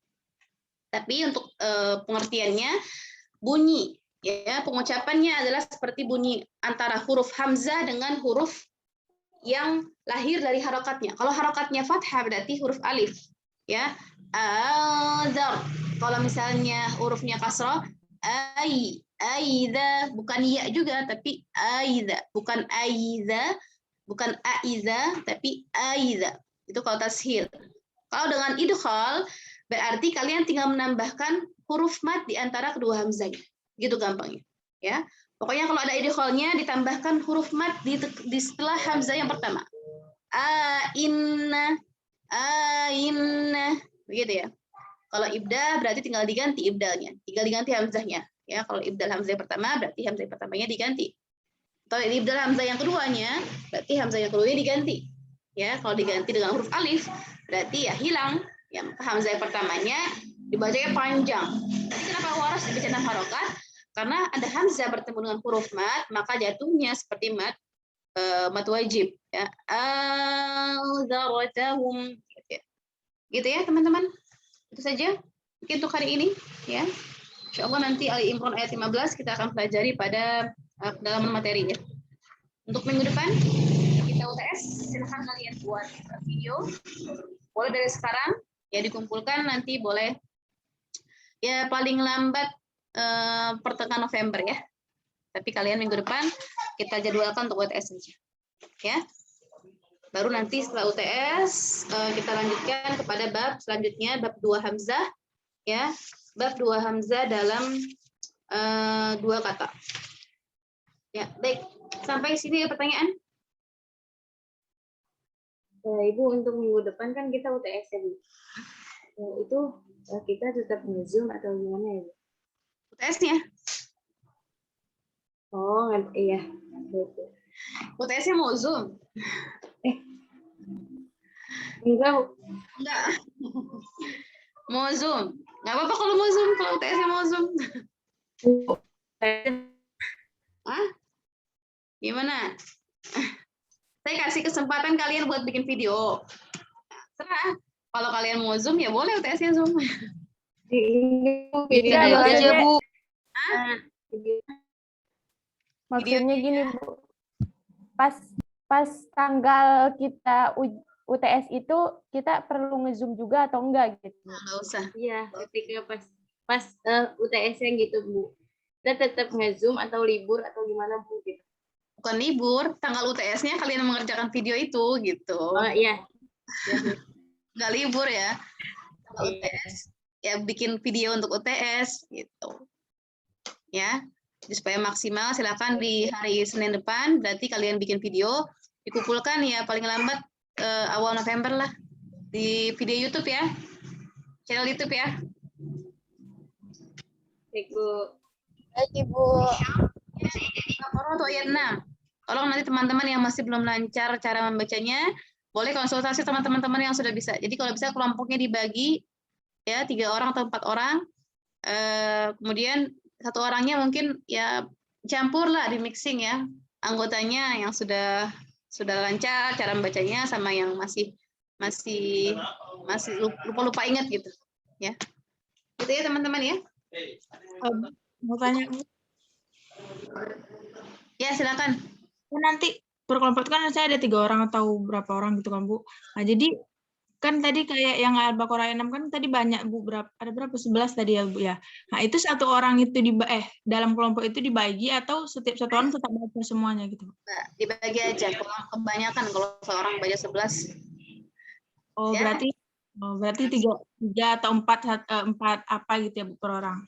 Tapi untuk pengertiannya bunyi, ya, pengucapannya adalah seperti bunyi antara huruf hamzah dengan huruf yang lahir dari harokatnya. Kalau harokatnya fathah berarti huruf alif, ya. Azar. Kalau misalnya hurufnya kasrah, aidza, bukan ya juga tapi aidza, bukan aidza, bukan aiza tapi aidza. Itu kalau tashil. Kalau dengan idgham berarti kalian tinggal menambahkan huruf mat di antara kedua hamzahnya. Gitu gampangnya, ya. Pokoknya kalau ada idghamnya ditambahkan huruf mat di setelah hamzah yang pertama. Ainna, begitu ya. Kalau ibda berarti tinggal diganti ibdalnya, tinggal diganti hamzahnya, ya. Kalau ibdal hamzah yang pertama berarti hamzah yang pertamanya diganti. Kalau ibdal hamzah yang keduanya berarti hamzah yang keduanya diganti, ya. Kalau diganti dengan huruf alif berarti ya hilang, yang hamzah yang pertamanya dibacanya panjang. Jadi kenapa Warash dibaca tanpa harokat? Karena ada hamzah bertemu dengan huruf mat, maka jatuhnya seperti mat wajib, ya. Al-zaratahum, gitu ya teman-teman. Itu saja mungkin untuk hari ini, ya. Insyaallah nanti Ali Imran ayat 15 kita akan pelajari pada pendalaman materi, ya. Untuk minggu depan kita UTS, silahkan kalian buat video, boleh dari sekarang, ya, dikumpulkan nanti boleh, ya, paling lambat pertengahan November, ya. Tapi kalian minggu depan kita jadwalkan untuk UTS saja, ya. Baru nanti setelah UTS kita lanjutkan kepada bab selanjutnya, bab 2 hamzah, ya. Bab 2 hamzah dalam dua kata. Ya, baik. Sampai sini ya pertanyaan.
Ibu untuk minggu depan kan kita UTS ya, Bu. Itu kita tetap nge-Zoom atau gimana ya, Bu?
UTS-nya.
Oh, iya. Betul.
UTS-nya mau Zoom.
Enggak, Bu.
Enggak. Mau Zoom. Nggak apa-apa kalau mau Zoom, kalau UTS-nya mau Zoom. Hah? Gimana? Saya kasih kesempatan kalian buat bikin video. Serah. Kalau kalian mau Zoom, ya boleh UTS-nya Zoom.
Video aja, Bu.
Maksudnya gini, Bu. Pas tanggal kita UTS itu kita perlu nge-Zoom juga atau enggak gitu?
Nggak usah.
Iya, ketika pas UTS-nya gitu, Bu. Kita tetap nge-Zoom atau libur atau gimana, Bu? Gitu.
Bukan libur, tanggal UTS-nya kalian mengerjakan video itu gitu.
Oh iya.
Nggak libur ya. Tanggal UTS ya bikin video untuk UTS gitu. Ya. Jadi supaya maksimal silakan di hari Senin depan berarti kalian bikin video dikumpulkan ya paling lambat awal November lah di video YouTube ya. Channel YouTube ya.
Baik, Bu.
Baik, Ibu.
Al-Baqarah ayat 6. Tolong nanti teman-teman yang masih belum lancar cara membacanya, boleh konsultasi teman-teman yang sudah bisa. Jadi kalau bisa kelompoknya dibagi ya 3 orang atau 4 orang. Kemudian 1 orangnya mungkin ya campur lah di mixing ya. Anggotanya yang sudah lancar cara membacanya sama yang masih lupa ingat gitu. Ya. Gitu ya teman-teman ya.
Mau tanya, Bu.
Ya, silakan.
Nanti berkelompok kan saya ada 3 orang atau berapa orang gitu kan, Bu. Nah, jadi kan tadi kayak yang Al-Baqarah 6 kan tadi banyak, Bu. Ada berapa? 11 tadi ya, Bu ya. Nah, itu 1 orang itu dalam kelompok itu dibagi atau setiap 1 orang tetap baca semuanya gitu?
Dibagi aja. Kebanyakan kalau seorang baca 11.
Oh, ya. berarti 3 atau 4 apa gitu ya, Bu, per orang.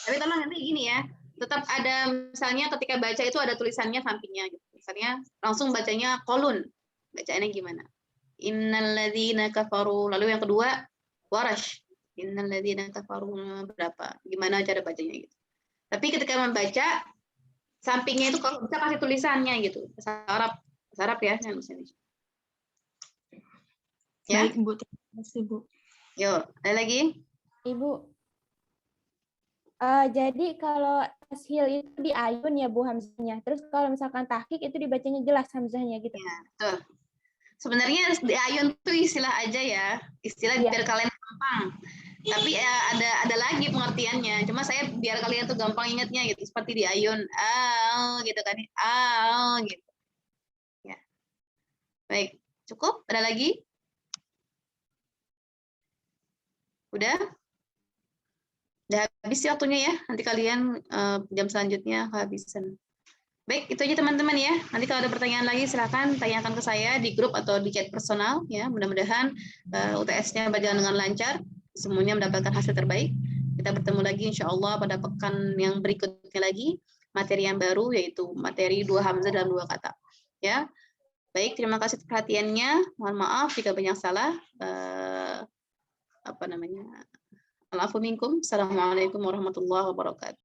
Tapi tolong nanti gini ya. Tetap ada misalnya ketika baca itu ada tulisannya sampingnya gitu. Misalnya langsung bacanya kolun. Bacaannya gimana? Innalladzina kafaru. Lalu yang kedua warash. Innalladzina kafaru berapa? Gimana cara bacanya gitu. Tapi ketika membaca sampingnya itu kalau bisa kasih tulisannya gitu. Bahasa Arab ya, ya.
Baik, Bu. Terima kasih, Bu.
Yuk, ada lagi?
Ibu. Jadi kalau tashil itu di ayun ya, Bu, hamzahnya. Terus kalau misalkan tahqiq itu dibacanya jelas hamzahnya gitu.
Ya, betul. Sebenarnya di ayun itu istilah aja ya. Istilah biar kalian gampang. Tapi ada lagi pengertiannya. Cuma saya biar kalian tuh gampang ingatnya gitu. Seperti di ayun. Gitu kan. Gitu. Ya. Baik. Cukup? Ada lagi? Udah? Udah habis sih waktunya ya. Nanti kalian jam selanjutnya kehabisan. Baik, itu aja teman-teman ya. Nanti kalau ada pertanyaan lagi silakan tanyakan ke saya di grup atau di chat personal ya. Mudah-mudahan UTS-nya berjalan dengan lancar, semuanya mendapatkan hasil terbaik. Kita bertemu lagi insya Allah pada pekan yang berikutnya lagi, materi yang baru yaitu materi 2 hamzah dalam 2 kata. Ya. Baik, terima kasih perhatiannya. Mohon maaf jika banyak salah. Assalamualaikum warahmatullahi wabarakatuh.